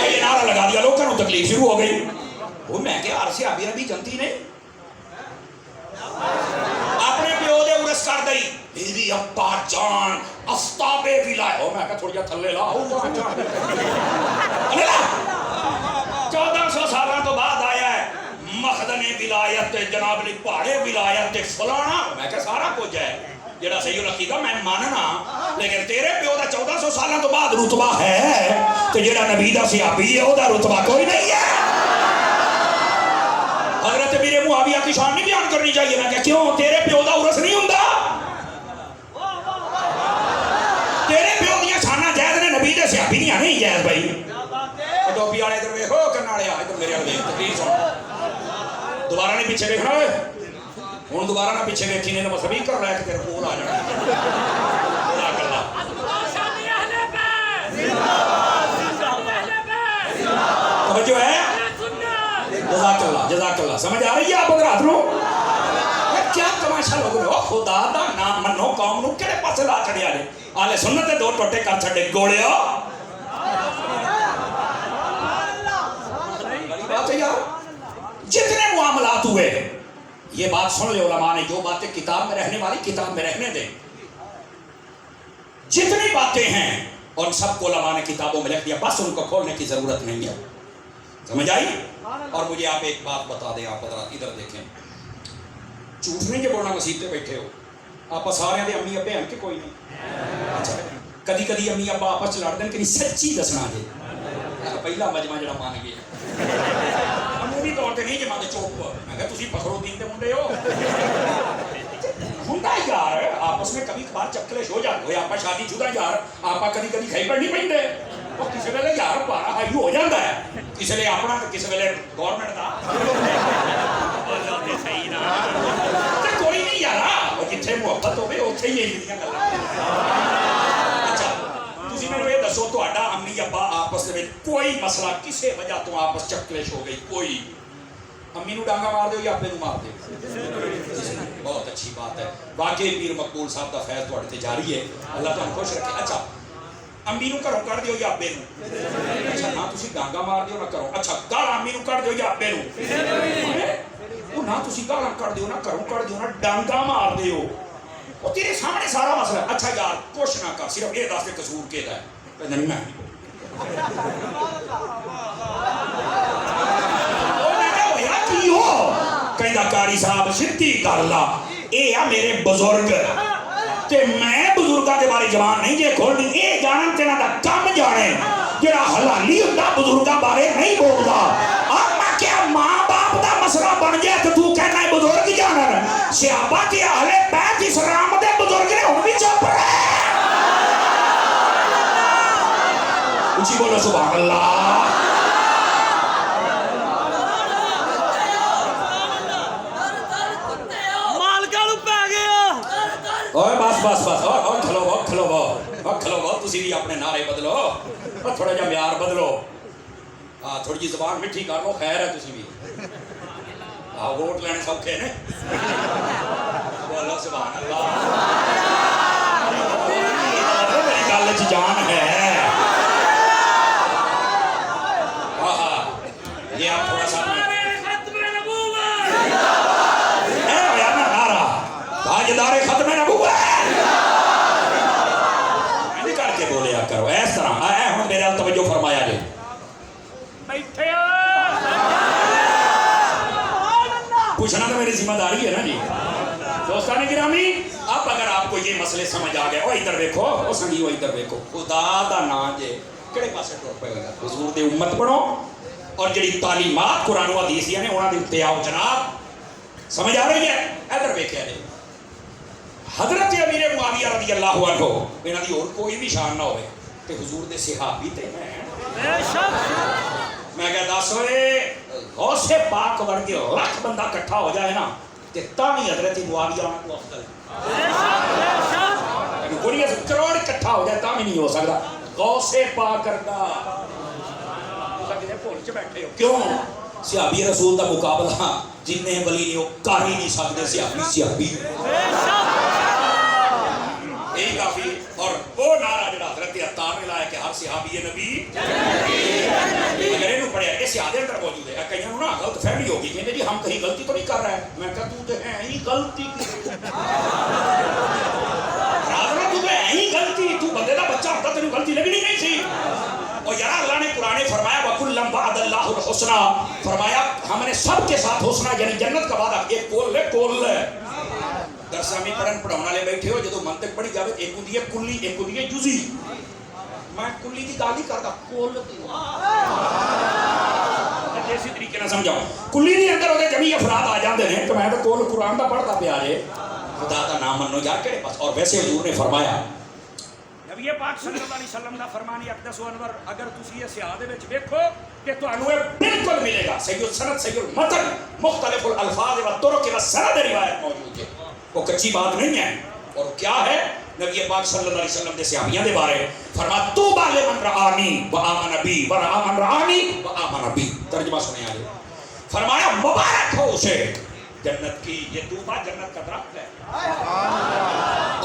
یہ نعرہ لگا دیا, لوگوں تکلیف شروع ہو گئی. وہ میں کہ ہر صحابی نبی جنتی نے اپنے پیو دے ارس کر دئی میری ابا جان افتابے ولایت. میں کہ تھوڑا تھلے لا 1400 سالوں تو بعد آیا ہے مخدن ولایت جناب علی پہاڑے ولایت فلانا. میں کہ سارا کچھ ہے جڑا صحیح رکھیگا میں ماننا, لیکن تیرے پیو دا 1400 سالوں تو بعد رتبہ ہے تے جڑا نبی دا صحابی ہے او دا رتبہ کوئی نہیں ہے. حضرت میرے معاویہ کی شان نہیں بیان کرنی چاہیے. میں کہ کیوں؟ تیرے پیو دا ارس نہیں ہوندا, تیرے پیو دیاں شاناں جائز نے, نبی دے صحابی دیاں نہیں جائز. بھائی ٹوپی والے ادھر ویکھو, کرن والے ادھر میرے ول ویکھ, تقریر سن. دوبارہ نہیں پیچھے ویکھنا اوئے, ہن دوبارہ نہ پیچھے ویکھی نہیں تو میں سبھی کر رہا ہے کہ تیرے کول آ جانا. جزاک اللہ توجہ ہے. جزاک اللہ جزاک اللہ. سمجھ آ رہی ہے آپ حضرات نو؟ کیا تماشا لوگ رہے ہو, خدا دا نام منو, قوم نو کہڑے پاسے لا چھڑیا نے. آلے سنت دے 2 ٹوٹے کر چھڑے گوڑیو. بات ہے یار, جتنے معاملات ہوئے یہ بات سن لے علماء نے, جو باتیں کتاب میں رہنے والی کتاب میں رہنے دیں. جتنی باتیں ہیں ان سب کو علماء نے کتابوں میں لکھ دیا, بس ان کو کھولنے کی ضرورت نہیں ہے. سمجھ آئی؟ اور مجھے آپ ایک بات بتا دیں, آپ حضرات ادھر دیکھیں, جھوٹ نہیں جو بولنا مسیح پہ بیٹھے ہو آپ سارے دے امی ابے ہیں کہ کوئی نہیں؟ اچھا کدی کدی امی ابا آپس لڑ دیں کہ سچی دسنا جی پہلا مجمع جڑا مان گیا عمومی طور پہ نہیں جمع دے چوپ. میں کہا تسی فخر الدین دے منڈے ہو ہوندا یار, آپس میں کبھی کبھار چکلش ہو جاتے ہوئے. آپ شادی شدہ یار آپ کدی کدی کھائی پر نہیں پہنتے, وہ کسی ویلے یار پارا ہائی ہو جاتا ہے, کسی ویلے اپنا کسی ویلے گورنمنٹ دا. صحیح نا کوئی نہیں یار, وہ جتھے محبت ہوے اوتھے ہی یہ گلاں. اچھا تسی مینوں یہ دسو تہاڈا امی ابا آپس دے وچ کوئی مسئلہ کسے وجہ تو آپس چکلش ہو گئی, کوئی امی نو ڈانگا مار دیو یا ابے نو مار دیو؟ بہت اچھی بات ہے. واقعی پیر مقبول صاحب دا فیض تہاڈے تے جاری ہے, اللہ تمہیں خوش رکھے. اچھا امی نو گھروں کڈ دیو یا ابے نو؟ اچھا نہ تسی ڈانگا مار دیو نہ کرو. اچھا گالاں امی نو کڈ دیو یا ابے نو؟ وہ نہ تسی گالاں کڈ دیو نہ گھروں کڈ دیو نہ ڈانگا مار دیو, وہ تیرے سامنے سارا مسئلہ ہے. اچھا یار کچھ نہ کر, صرف یہ دس دے قصور کیدا ہے؟ کہندا نہیں میں کہندا کاری صاحب سیدھی گل آ, اے آ میرے بزرگ تے میں بزرگاں دے بارے زبان نہیں جے کھولنی, اے جانن تے انہاں دا کم جانے جڑا حلالی ہوندا بزرگاں بارے نہیں بولدا. اور میں کیا ماں باپ دا مسئلہ بن جائے تے تو کہنا ہے بزرگ جانن؟ صحابہ تے اہل بیت اسلام دے بزرگ نے ہن بھی چپ رہے. اونچی بولو سبحان اللہ. اوے بس بس بس, اور کھلو وہ کھلو وہ کھلو وہ, تسی بھی اپنے نعرے بدلو, اور تھوڑا جا معیار بدلو, ہاں تھوڑی جی زبان مٹھی کر لو, خیر ہے تسی بھی. ہاں ووٹ لینے سوکھے نے, بولو سبحان اللہ. میری گل وچ جان ہے. ہاں یہ آپ تھوڑا سا تاجدار ختم نبوت نہیں کر کے بولیا کرو اس طرح. اے ہن میرے ال توجہ فرمایا جی, بیٹھے پوچھنا تو میری ذمہ داری ہے نا جی. دوستان گرامی, اب اگر آپ کو یہ مسئلے سمجھ آ گئے, وہ ادھر دیکھو, وہ سنگی وہ ادھر دیکھو, خدا دا نام جے کہڑے پاسے ٹر پے گا. حضور دی امت بنو اور جڑی تعلیمات قرآن و حدیث نے انہاں دے تے آؤ جناب. سمجھ آ رہی ہے؟ ادھر ویکھیا جی حضرت امیر معاویہ رضی اللہ عنہ, انہاں دی اور کوئی بھی شان نہ ہوئے تے حضور دے صحابی تے ہیں. میں کہہ دس ہوئے غوث پاک ورگے لاکھ بندہ اکٹھا ہو جائے نا تے تاوی حضرت معاویہ کو افضل. کوئی کروڑ اکٹھا ہو جائے تاوی نہیں ہو سکتا غوث پاک کرتا. بھول کے بیٹھے ہو کیوں؟ صحابی رسول دا مقابلہ جن نے ولی نہیں وہ کر ہی نہیں سکتے. صحابی یہی کافی. اور وہ نعرہ جڑا حضرت عطار نے لایا کہ ہر صحابی نبی, اگر انہوں پڑھیا اس سیادے اندر موجود ہے. کئی نا غلط فہمی ہوگی کہ جی ہم کہیں غلطی تو نہیں کر رہے ہیں. میں کہا تو ہے ہی غلطی کی غلطی تو بندے کا بچہ ہوتا تیری غلطی لگنی نہیں تھی. اور یار اللہ نے قرآن فرمایا وَكُلًّا وَعَدَ اللَّهُ الْحُسْنَى، فرمایا ہم نے سب کے ساتھ حسنہ یعنی جنت کا وعدہ. ایک کول ہے درس میں پڑھانے والے بیٹھے ہو جدو منطق پڑھی جائے ایک ہوتی ہے کلی ایک ہوتی ہے جزئی. میں کلی کی گل نہیں کرتا کول دیسی طریقے نہ سمجھاؤ. کلی کے اندر وہ جمی افراد آ جاتے ہیں تو میں تو کول قرآن کا پڑھتا پیا جے خدا کا نام منو یار کہڑے پاس. اور ویسے حضور نے فرمایا نبی پاک صلی اللہ علیہ وسلم کا فرمان اقدس و انور اگر تسی یہ سیاہ دے وچ دیکھو کہ تانوں بالکل ملے گا صحیح السند صحیح المتن مختلف الالفاظ و الطرق و سند روایت موجود ہے. وہ کچی بات نہیں ہے. اور کیا ہے نبی پاک صلی اللہ علیہ وسلم دے صحابیوں دے بارے فرمایا طوبی لمن رآنی و آمن بی و رآ من رآنی و آمن بی. ترجمہ سنیں آگے. فرمایا مبارک ہو اسے جنت کی. یہ طوبا جنت کا درخت ہے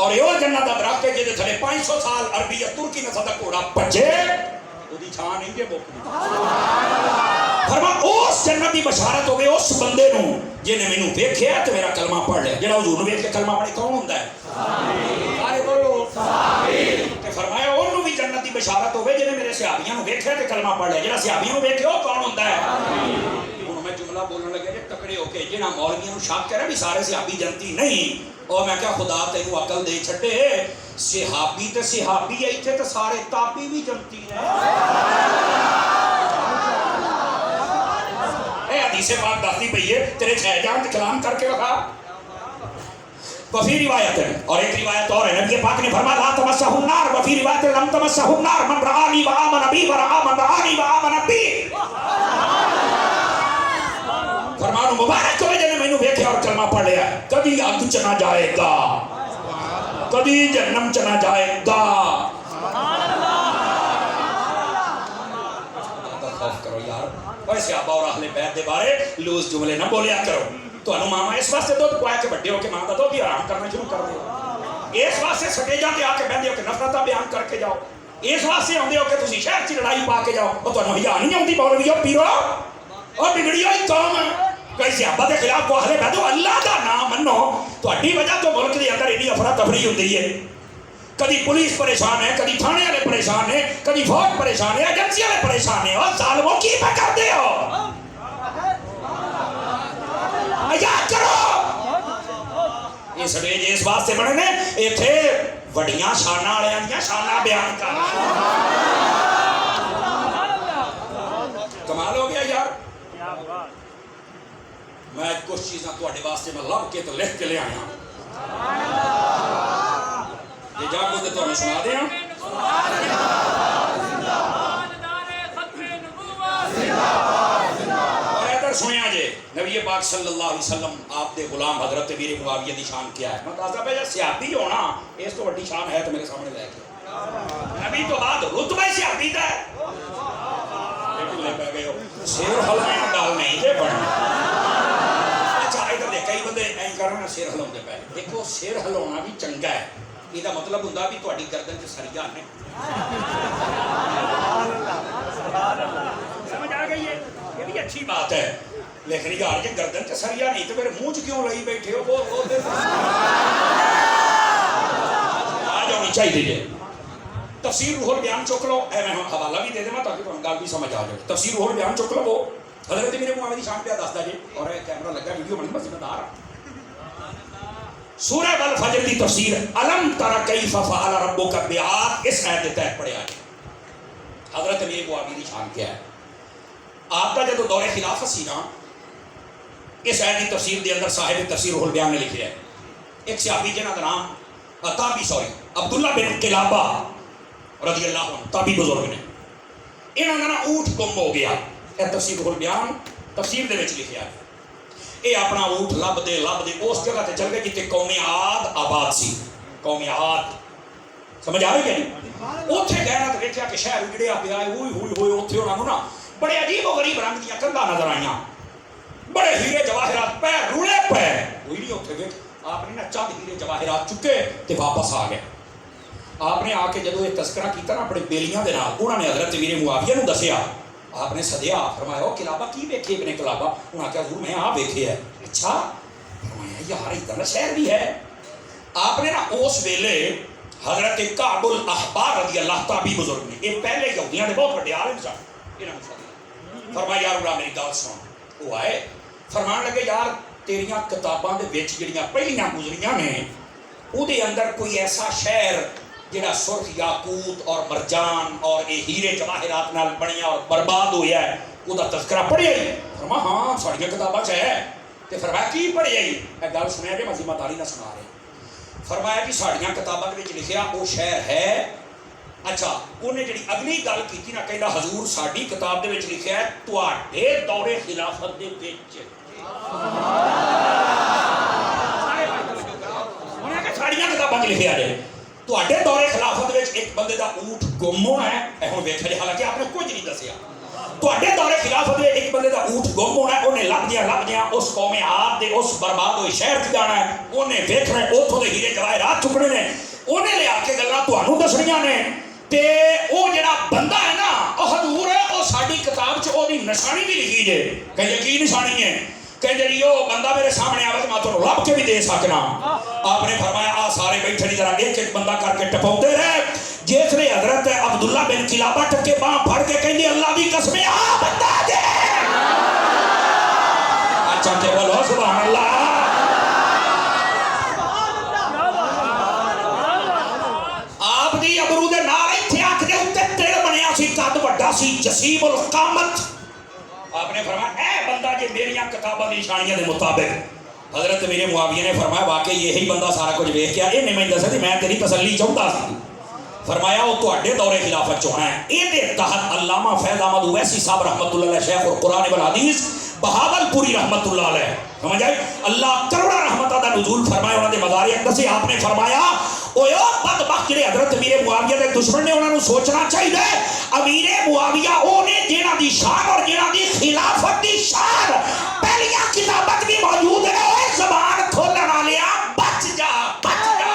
اور یہ جنت کا درخت ہے جہدے تھلے 500 سال عربی یا ترکی نسل دا گھوڑا بچے وہی چھان نہیں جے موکلی. فرمایا اس جنت کی بشارت ہوگی اس بندے نو جن نے مینوں ویکھیا تے میرا کلمہ پڑھ لیا. جڑا حضور نو ویکھ کے کلمہ پڑھے کون ہوندا ہے؟ سارے بولو صحابی. تے فرمایا اونوں بھی جنت کی بشارت ہوے جن نے میرے صحابیاں نو ویکھیا تے کلمہ پڑھ لیا. جڑا صحابیاں نو ویکھے او کون ہوندا ہے؟ ہن میں جملہ بولن لگا کہ تکڑے ہو کے جنہاں مولویاں نو شک کرے بھی سارے صحابی جنتی نہیں. اور میں کہا خدا تینوں عقل دے چھڈے صحابی تے صحابی ایتھے تے سارے تابی بھی جنتی ہیں. اے حدیث پاک دستی پئی ہے تیرے چھ جان تے کلام کر کے رکھا. وفی روایت ہے اور ایک روایت اور ہے نبی پاک نے فرمایا لا تمسہ النار وفی روایت لم تمسہ النار من رآنی و آمن بی و رآ من رآنی و آمن بی. فرمایا مبارک ہوئے جنہیں میں نے ویکھیا اور کلمہ پڑھ لیا کبھی اگ چ نہ جائے گا کبھی جہنم چ نہ جائے گا. خوف کرو یار. اور صحابہ اور اہل بیت دے بارے لوز جملے نہ بولیا کرو. تانوں ماما اس واسطے دودھ پوایا کہ بڑے ہو کے ماں دا دودھ ہی آرام کرنا شروع کر دیو. اس واسطے سٹیجاں تے آ کے بہندے ہو کہ نفرتاں بیان کر کے جاؤ. اس واسطے آندے ہو کہ تسی شہر چ لڑائی پا کے جاؤ. اور تانوں حیا نہیں آندی مولویو پیرو اور بگڑی ہوئی قوم کئی صحابہ کے خلاف کو اہل بیت اللہ دا نام منو. تہاڈی وجہ تو ملک دے اندر اتنی افراتفری ہوندی ہے. کدی پولیس پریشان ہے کدی تھانے والے پریشان ہے کدی فوج پریشان ہے ایجنسی والے پریشان ہے. اور ظالموں کی پہ کرتے ہو یاد کرو یہ سٹیج اس واسطے بنے نے ایتھے وڈیاں شاناں والیاں دیاں شاناں بیان کر. کمال ہو گیا یار. میں کچھ چیزاں تواڈے واسطے میں لب کے تو لکھ کے لے آیا یہ جا کو تے تانوں سنا دیاں. سنیا جے نبی پاک صلی اللہ علیہ وسلم آپ دے غلام حضرت امیر معاویہ دی شان کیا ہے. میں دسدا پیا صحابی ہونا اس تو بڑی شان ہے تو میرے سامنے لے کے نبی تو بعد رتبہ صحابی دا ہے. لے پہ گئے ہو شیر ہلانا گل نہیں جے بڑی. اچھا ادھر دیکھ کئی بندے این کرنا شیر ہلاؤندے پے. دیکھو شیر ہلاؤنا بھی چنگا ہے. یہ مطلب ہوندا بھی تہاڈی گردن تے سریا نے. سمجھ آ گئی ہے. یہ بھی اچھی بات ہے لیکن یار یہ گردن تے سریا نہیں تو میرے منہ چ کیوں لئی بیٹھے ہو. بول آ جانی چاہیے. تفسیر روح البیان چک لو. اے میں حوالہ بھی دے دے تاکہ تمہیں گل بھی سمجھ آ جائے. تفسیر روح البیان چک لو. وہ حضرت میرے معاویہ دی شان پہ دسدا جی اور کیمرہ لگا ویڈیو بنی بس دار. سورہ والفجر دی تفسیر الم تر کیف فعل ربک بعاد اس آیت کے تحت پڑھیا ہے. حضرت میرے معاویہ دی شان کیا ہے. آپ کا جب دور خلافت سی نا اس آیت کی تفسیر دے اندر صاحب تفسیر روح البیان نے لکھا ہے. ایک صحابی جنہاں دا نام عبداللہ بن قلابہ رضی اللہ عنہ تابعی بزرگ نے. انہاں دا نا اونٹ گم ہو گیا. یہ تفسیر روح البیان تفسیر دے وچ لکھا ہے. یہ اپنا اونٹ لب دے اس جگہ تے چل گئے جتے قوم عاد آباد سی. قوم عاد سمجھ آ رہی ہے نہیں. اوتھے گئے نا تے ویکھیا کہ شہر اجڑیا پیا ہے. ہوئی اوتھے انہاں نوں نا بڑے عجیب و غریب رنگ دیا کندھاں نظر آئیاں. بڑے ہیرے جواہرات پہ رولے پہ کوئی نہیں اوتھے ویکھ. آپ نے نا چند ہیرے جواہرات چکے تے واپس آ گئے. آپ نے آ کے جدو یہ تذکرہ کیتا نا اپنے بیلیاں دے نال انہاں نے حضرت امیر معاویہ نوں دسیا. آپ نے سدیا فرمایا کلابا کی ویکھے ابن کلابا؟ انہوں نے کہا حضور میں آپ ویکھے ہے. اچھا فرمایا یار ادھر شہر بھی ہے. آپ نے نا اس ویلے حضرت کعب الاحبار رضی اللہ تعالی بزرگ نے یہ پہلے یہودیاں دے بہت بڑے عالم سن فرمایا یار اللہ میری گل سن. وہ آئے فرمان لگے یار تیریاں کتاباں دے وچ جڑیاں پہلیاں گزریاں نے او دے اندر کوئی ایسا شہر جڑا سرخ یاقوت اور مرجان اور اے ہیرے جواہرات نال بنیا اور برباد ہویا ہے او دا تذکرہ پڑھیا ہی؟ فرمایا ہاں ساڈیاں کتاباں چ ہے. تے فرمایا کی پڑھیا ہی؟ اے گل سنیا جے میں ذمہ داری نہ سنا رہے. فرمایا کہ ساڈیاں کتاباں دے وچ لکھیا او شہر ہے. اچھا انہیں جڑی اگلی گل کیتی نا کہندا حضور ساڈی کتاب دے وچ لکھیا ہے تواڈے دور خلافت دے وچ. انہیں کہ ساڈیاں کتاباں وچ لکھیا ہے تواڈے دور خلافت وچ ایک بندے دا اونٹ گم ہونا ہے. اے ہن ویکھ لے حالانکہ آپ نے کچھ نہیں دسیا. تواڈے دور خلافت وچ ایک بندے دا اونٹ گم ہونا ہے. انہیں لبدیاں اس قوم عاد دے اس برباد ہوئے شہر تے جانا ہے. انہیں ویکھنا ہے اوتھوں دے ہیرے جواہرات چکنے نے. انہیں لے آ کے گلاں تانوں دسنیاں نے. تے او جڑا بندہ ہے نا او حضور او ساڈی کتاب چ او دی نشانی بھی لکھی جے. کہندے کی نشانی ہے؟ کہندے جی او بندہ میرے سامنے آوے تے میں تانوں لب کے بھی دے سکنا. آپ نے فرمایا آ سارے بیٹھے نہیں ذرا ایک ایک بندہ کر کے ٹپاؤندے رہے. جس نے حضرت عبداللہ بن کلابہ ٹکے باں پھڑ کے کہندے اللہ دی قسم آ بندہ دے. اچھا تے بولو سبحان اللہ. آپ دی ابرو دے نال ایتھے اکھ دے اوتے تیل بنیا سی قد وڈا سی جسیم القامت. آپ نے فرمایا اے بندہ جے میریاں کتاباں دی نشانیاں دے مطابق. حضرت میرے معاویہ نے فرمایا واقعی یہی بندہ سارا کچھ ویکھ کے اے نہیں میں دسیا سی میں تیری تسلی چاہتا سی. فرمایا وہ تواڈے دور خلافت چ ہونا ہے. اے دے تحت علامہ فیض احمد اویسی صاحب رحمۃ اللہ علیہ شیخ القرآن والحدیث بہاولپوری رحمۃ اللہ علیہ سمجھ آئی اللہ کروڑا رحمتہ دا نزول فرمایا انہاں دے مزار اقدس. آپ نے فرمایا اوے بدبخت جڑے حضرت امیر معاویہ دے دشمن نے انہاں نوں سوچنا چاہیے امیر معاویہ او نے جنہاں دی شان اور جنہاں دی خلافت دی شان پہلیاں کتاباں بھی موجود ہے. اوے زبان کھولن والیا بچ جا بچ جا.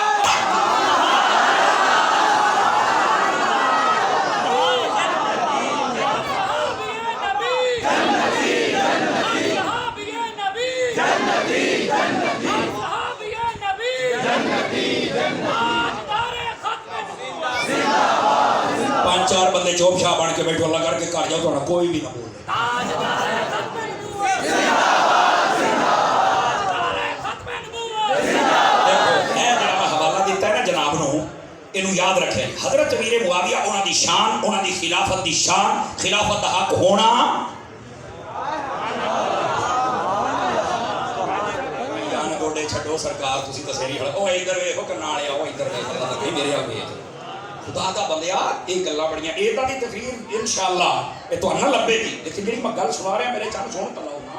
پانچ چار بندے چوپ شاہ بن کے بیٹھو اللہ کر کے گھر جاؤ تو کوئی بھی نہ بولے. دیکھو اے جڑا میں حوالہ دیتا ہے نا جناب نو اینو یاد رکھے. حضرت امیر معاویہ انہاں دی شان انہاں دی خلافت دی شان خلافت دا حق ہونا گوڈے چھڈو سرکار تسی تسیری او ادھر ویکھو کنا والے او ادھر ویکھ میرے آ ویکھ خدا دا بندیا یہ گلاں بڑیاں اے دی تقریر انشاءاللہ اے تہاڈا لبے گی. لیکن جڑی میں گل سنا رہا میرے چن سن تلاؤ نا.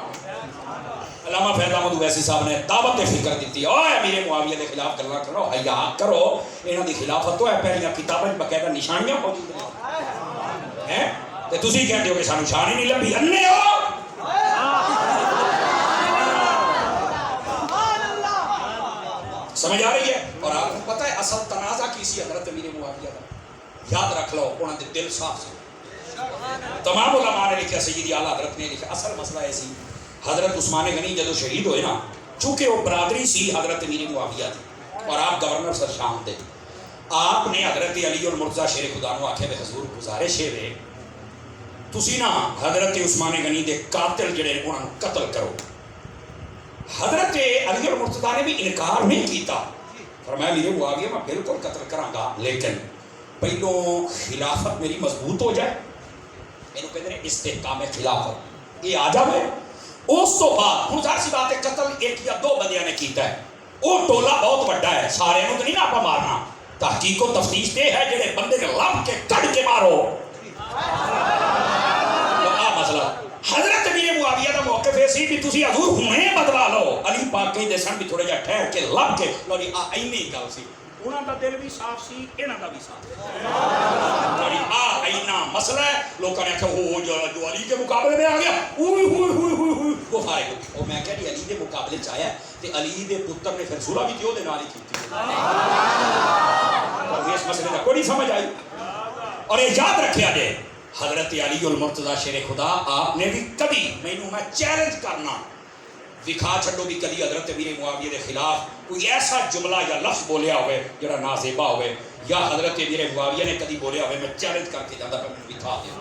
علامہ فیض احمد اویسی صاحب نے دعوت فکر دیتی اوے امیر معاویہ دے خلاف گلاں کرو حیا کرو. انہاں دی خلافت تو ہے پہلیاں کتاباں باقاعدہ نشانیاں موجود ہیں تے تسی کہندے ہو کہ سانوں نشان ہی نہیں لبھی. انے ہو سمجھ آ رہی ہے. اور آپ کو پتہ ہے اصل تنازع کی سی حضرت امیر معاویہ کا. یاد رکھ لو انہوں نے دل صاف سے تمام علماء نے لکھا سیدی اعلیٰ حضرت نے لکھا. اصل مسئلہ ایسی حضرت عثمان غنی جدو شہید ہوئے نا چونکہ وہ برادری سی حضرت امیر معاویہ تھی اور آپ گورنر سر شام تھے. آپ نے حضرت علی المرتضیٰ شیر خدا نو آکھے بے حضور گزارش ہے تسی نا حضرت عثمان غنی دے قاتل جڑے انہوں نے قتل کرو. حضرت علی المرتضیٰ نے بھی انکار نہیں کیتا. فرمایا میرے معاویہ میں بالکل قتل کراں گا لیکن پہلو خلافت میری مضبوط ہو جائے. میں کہتے ہیں استحکام خلافت یہ آ جائے. اس تو بعد ہوں ظاہر سی بات ہے قتل ایک یا دو بندیاں نے کیتا ہے وہ ٹولا بہت بڑا ہے سارے تو نہیں نا آپ مارنا. تحقیق و تفتیش یہ ہے جڑے بندے نے لب کے کٹ کے مارو. مسئلہ حضرت امیر معاویہ دا موقف ایسی بھی تسی حضور ہونے بدلا لو. علی پاک کہیں دے سن بھی تھوڑے جا ٹھہر کے لب کے لو جی اینی گل سی. انہاں دا دل بھی صاف سی انہاں دا بھی صاف لو جی اینا مسئلہ ہے. لوگوں نے آخیا وہ جو علی کے مقابلے میں آ گیا اوئی ہوئی ہوئی ہوئی ہوئی وہ فارغ ہو. اور میں کہا جی علی دے مقابلے چ آیا تے علی دے پتر نے پھر صلح بھی کیوں دے نال ہی کیتی. اور اس مسئلے دا کوئی نہیں سمجھ آئی. اور یہ یاد رکھیا جائے حضرت علی المرتضیٰ شیر خدا آپ نے بھی کبھی مینوں میں چیلنج کرنا دکھا چھڈو بھی کبھی حضرت امیر معاویہ کے خلاف کوئی ایسا جملہ یا لفظ بولیا ہوئے جڑا نازیبا ہوئے یا حضرت امیر معاویہ نے کبھی بولیا ہوئے، میں چیلنج کر کے جاتا پہ مینوں دکھا دیا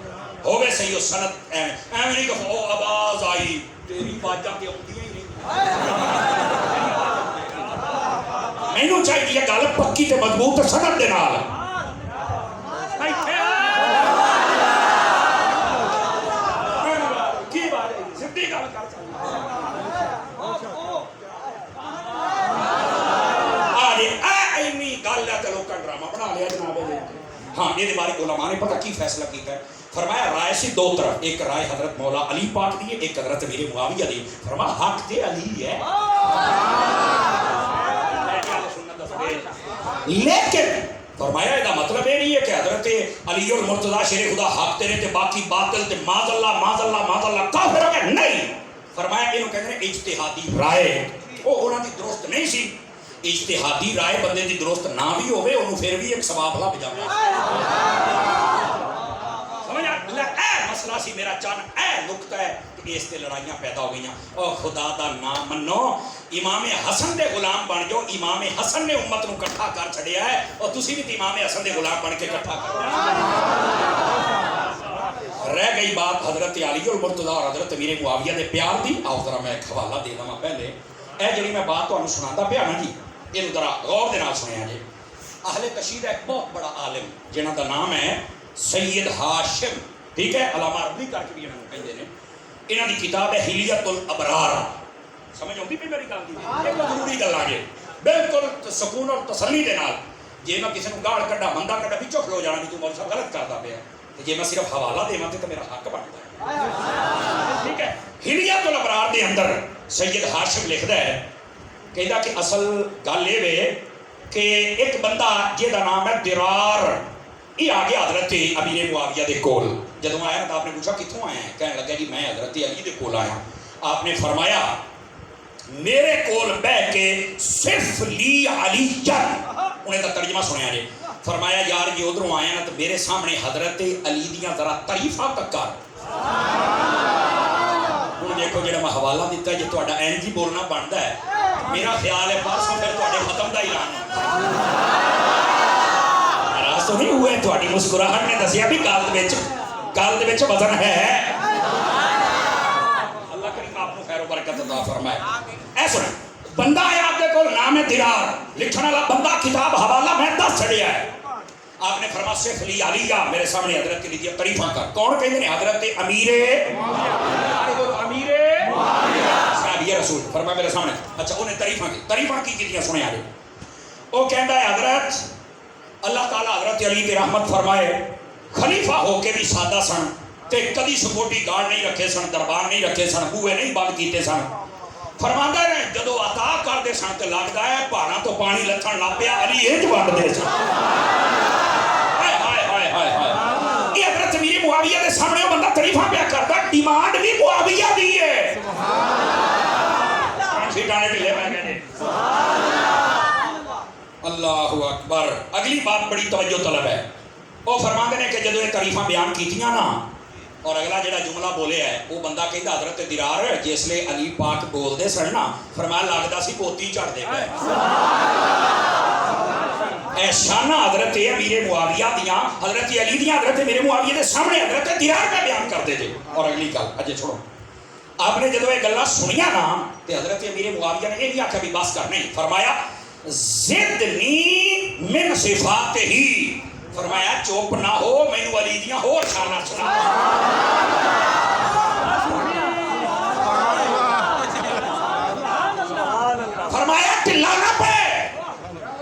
ہوئے صحیح سنت ایویں نہیں کہ او آواز آئی تیری باجاں تے آندیاں ہی نہیں، مینوں چاہیے گل پکی تے مضبوط سنت دے نال ہاں یہ بارے علماء نے پتہ کی فیصلہ کیتا ہے، فرمایا رائے سے دو طرف، ایک رائے حضرت مولا علی پاک دی ہے، ایک حضرت امیر معاویہ دی، فرمایا حق تے علی ہے لیکن فرمایا یہ مطلب یہ نہیں ہے کہ حضرت علی المرتضیٰ شیر خدا حق تے نے تے باقی باطل تے معاذ اللہ کافر ہو گئے، نہیں، فرمایا انہوں کہتے ہیں اجتہادی رائے وہ انہوں دی درست نہیں سی، اجتہادی رائے بندے دی درست نہ بھی ہوئے انہوں پھر بھی ایک ثواب لب جاتا سمجھا اے مسئلہ سی میرا چان اے نقطہ ہے کہ اس تے لڑائیاں پیدا ہو گئیاں اور خدا دا نام منو امام حسن دے غلام بن جو، امام حسن نے امت نو کٹھا کر چھڑیا ہے اور تسی بھی امام حسن دے غلام بن کے کٹھا کر رہ گئی بات حضرت علی المرتضیٰ اور حضرت امیر معاویہ دے پیار دی، آؤ ذرا میں ایک حوالہ دے داں پہلے اے جڑی میں بات تانوں سناتا پیا نا جی یہ ذرا غور دے نال سنیا جی۔ اہل کشید ایک بہت بڑا عالم جنہاں دا نام ہے سید ہاشم، ٹھیک ہے، علامہ عربی کر کے بھی انہوں کہندے نے، انہاں دی کتاب ہے حلیۃ الابرار، سمجھ آتی پئی میری گل دی ایک ضروری گل آ گئی بالکل سکون اور تسلی دے نال، جے میں کسی نوں گاڑ کڈا بندہ کڈا وچوں کھلو جانا بھی تو مولوی صاحب غلط کردا پیا تے جے میں صرف حوالہ دیواں تے میرا حق بندا ہے، ٹھیک ہے۔ حلیۃ الابرار دے اندر سید ہاشم لکھدا ہے کہندا کہ اصل گل یہ ہے کہ ایک بندہ جہدا نام ہے درار، یہ آ گیا حضرت امیر معاویہ دے کول، جدوں آیا تو آپ نے پوچھا کتوں آیا ہے، کہنے لگا جی میں حضرت علی دے کول آیا، آپ نے فرمایا میرے کول بیٹھ کے صرف لی علی انہیں کا ترجمہ سنیا جی، فرمایا یار جی ادھروں آیا نا تو میرے سامنے حضرت علی دیاں ذرا تعریفاں کر، ہوں دیکھو جڑا میں حوالہ دیتا ہے جی تہاڈا این جی بولنا بنتا ہے، میرا خیال ہے پرسوں پھر تہاڈے ختم دا اعلان ناراض تو نہیں ہوئے، تہاڈی مسکراہٹ نے دسیا بھی گل دے وچ وزن ہے، اللہ کریم آپ کو خیر و برکت عطا فرمائے۔ اے سنیں بندہ ہے آپ کے کول نام ہے درار، لکھن والا بندہ کتاب حوالہ میں دس چھڑیا ہے، آپ نے فرمایا صرف لی علیہ میرے سامنے حضرت علی دی تعریفاں کر، کون کہندے نے حضرت امیر صحابی رسول، فرمایا میرے سامنے، اچھا انہیں تعریفاں کی کیتیاں سنے آجے، وہ کہندا ہے حضرت اللہ تعالیٰ حضرت علی کی رحمت فرمائے خلیفہ ہو کے بھی سادہ سن تے کدی سپورٹی گارڈ نہیں رکھے سن، دربار نہیں رکھے سن، بوئے نہیں بند کیتے سن، فرماندا ہے جدو عطا کردے سن تے لگدا ہے پہاڑاں تو پانی لتھن لگ پیا علی انج بند دے سن، یہ حضرت امیر معاویہ دے سامنے وہ بندہ تعریفاں پیا کردا، ڈیمانڈ بھی معاویہ دی ہے، سیٹانے ڈلے پہ گئے اللہ اکبر۔ اگلی بات بڑی توجہ طلب ہے، وہ فرماندے نے کہ جدو یہ تعریفاں بیان کیتیاں نا اور اگلا جڑا جملہ بولے ہے وہ بندہ کہندا حضرت درار جس لے علی پاک بول دے سن نا، فرمایا لگدا سی پوتی چڑھ دے پے، اے شانہ حضرت امیر معاویہ دیاں حضرت علی دیاں حضرت امیر معاویہ دے سامنے حضرت درار کا بیان کرتے تھے۔ اور اگلی گل اجے چھوڑو، آپ نے جدو یہ گلاں سنیا نا تے حضرت امیر معاویہ نے یہ نہیں آکھا بھی بس کر، نہیں، فرمایا زدنی من صفات ہی، فرمایا چوپ نہ ہو مینوں علی دیاں ہور شاناں سنا، فرمایا ٹلا نہ پے،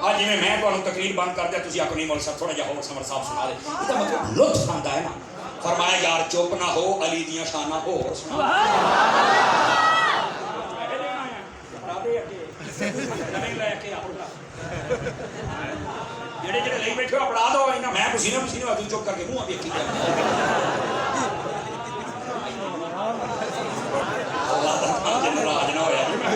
آج میں تمہیں تقریر بند کر دیا تسی اپنی مول صاحب تھوڑا جہا اور سمر صاحب سنا دے، اس کا مطلب لطف آندا ہے نا، فرمایا یار چوپ نہ ہو علی دیاں شاناں ہور سنا، جڑے جڑے لئی بیٹھے اپڑا دو انہاں میں پسینے تو چپ کر کے منہ ویکھی جا اللہ دا نام جن راج نہ ہویا، میں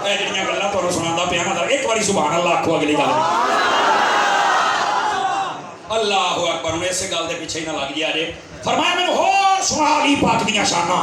ਇਹ ਜਿਹੜੀਆਂ ਗੱਲਾਂ ਤੁਹਾਨੂੰ ਸੁਣਾਉਂਦਾ ਪਿਆ ਨਾ ਇੱਕ ਵਾਰੀ ਸੁਭਾਨ ਅੱਲਾਹ ਆਖੋ ਅਗਲੀ ਗੱਲ ਅੱਲਾਹੁ ਅਕਬਰ ਨੂੰ ਇਸੇ ਗੱਲ ਦੇ ਪਿੱਛੇ ਹੀ ਨਾ ਲੱਗ ਜਿਆ ਜੇ ਫਰਮਾਇਆ ਮੈਨੂੰ ਹੋਰ ਸੁਣਾ ਅਲੀ ਪਾਕ ਦੀਆਂ ਸ਼ਾਨਾਂ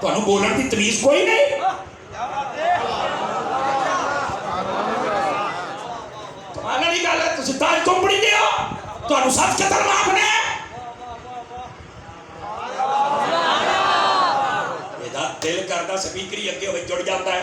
ਤੁਹਾਨੂੰ ਬੋਲਣ ਦੀ ਤਮੀਜ਼ ਕੋਈ ਨਹੀਂ। ਕਮਾਲ ਵਾਲੀ ਗੱਲ ਹੈ, ਤੁਸੀਂ ਤਾਜ ਕੰਪਨੀ ਦੇ ਹੋ, ਤੁਹਾਨੂੰ ਸਭ ਕਤਲ ਮਾਫ ਨੇ। ਇਹਦਾ ਦਿਲ ਕਰਦਾ ਸਪੀਕਰ ਹੀ ਅੱਗੇ ਹੋਵੇ ਜੁੜ ਜਾਂਦਾ ਹੈ।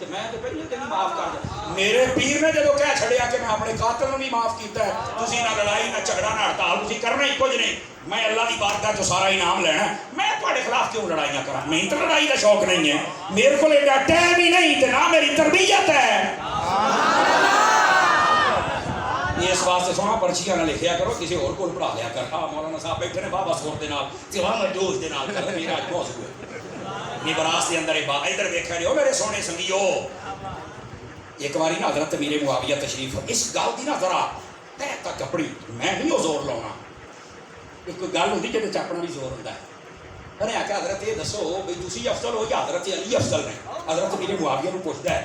ਤੇ ਮੈਂ ਤੇ ਪਹਿਲੇ ਦਿਨ ਮਾਫ ਕਰ ਦਿਆ। ਮੇਰੇ ਪੀਰ ਨੇ ਜਦੋਂ ਕਹਿ ਛੜਿਆ ਕਿ ਮੈਂ ਆਪਣੇ ਕਾਤਲ ਨੂੰ ਵੀ ਮਾਫ ਕੀਤਾ ਹੈ, ਤੁਸੀਂ ਨਾ ਲੜਾਈ ਨਾ ਝਗੜਾ ਨਾ ਹੜਤਾਲ, ਤੁਸੀਂ ਕਰਨਾ ਹੀ ਕੁਝ ਨਹੀਂ, ਮੈਂ ਅੱਲਾਹ ਦੀ ਬਾਰਗਾਹ ਚੋਂ ਸਾਰਾ ਇਨਾਮ ਲੈਣਾ, ਮੈਂ ਤੁਹਾਡੇ ਖਿਲਾਫ ਕਿਉਂ ਲੜਾਈਆਂ ਕਰਾਂ? ਮੈਨੂੰ ਤਾਂ ਲੜਾਈ ਦਾ ਸ਼ੌਕ ਨਹੀਂ ਹੈ, ਮੇਰੇ ਕੋਲ ਐਡਾ ਟਾਈਮ ਹੀ ਨਹੀਂ ਤੇ ਨਾ ਮੇਰੀ ਤਰਬੀਅਤ ਹੈ। ਇਸ ਵਾਸਤੇ ਸੋਹਣਾ ਪਰਚੀਆਂ ਨਾਲ ਲਿਖਿਆ ਕਰੋ, ਕਿਸੇ ਹੋਰ ਕੋਲ ਪੜਾ ਲਿਆ ਕਰ। ਹਾਂ ਮੌਲਾਨਾ ਸਾਹਿਬ ਬੈਠੇ ਨੇ ਬਾਬਾ ਸੋਰ ਦੇ ਨਾਲ ਤੇ ਵਾਹ ਜੋਸ਼ ਦੇ ਨਾਲ ਕਰ, ਮੇਰਾ ਅੱਜ ਬਹੁਤ ਹੋਇਆ ਨਿਬਰਾਸ ਦੇ ਅੰਦਰ ਇਧਰ ਵੇਖਿਆ ਜਿਓ ਮੇਰੇ ਸੋਹਣੇ ਸੰਗੀਓ। ਇੱਕ ਵਾਰੀ ਨਾ ਹਜ਼ਰਤ ਮੀਰੇ ਮੁਆਵੀਆ ਤਸ਼ਰੀਫ, ਇਸ ਗੱਲ ਦੀ ਨਾ ਜ਼ਰਾ ਤਹਿ ਤੱਕ ਆਪਣੀ, ਮੈਂ ਨਹੀਂ ਉਹ ਜ਼ੋਰ ਲਾਉਣਾ, ਇੱਕ ਕੋਈ ਗੱਲ ਹੁੰਦੀ ਜਿਹਦੇ 'ਚ ਆਪਣਾ ਵੀ ਜ਼ੋਰ ਹੁੰਦਾ ਹੈ। ਉਹਨੇ ਆਖਿਆ ਹਜ਼ਰਤ ਇਹ ਦੱਸੋ ਵੀ ਤੁਸੀਂ ਅਫਜ਼ਲ ਹੋ ਜਾਂ ਹਜ਼ਰਤ ਅਲੀ ਅਫਜ਼ਲ ਨੇ? ਹਜ਼ਰਤ ਮੀਰੇ ਮੁਆਵੀਆ ਨੂੰ ਪੁੱਛਦਾ ਹੈ।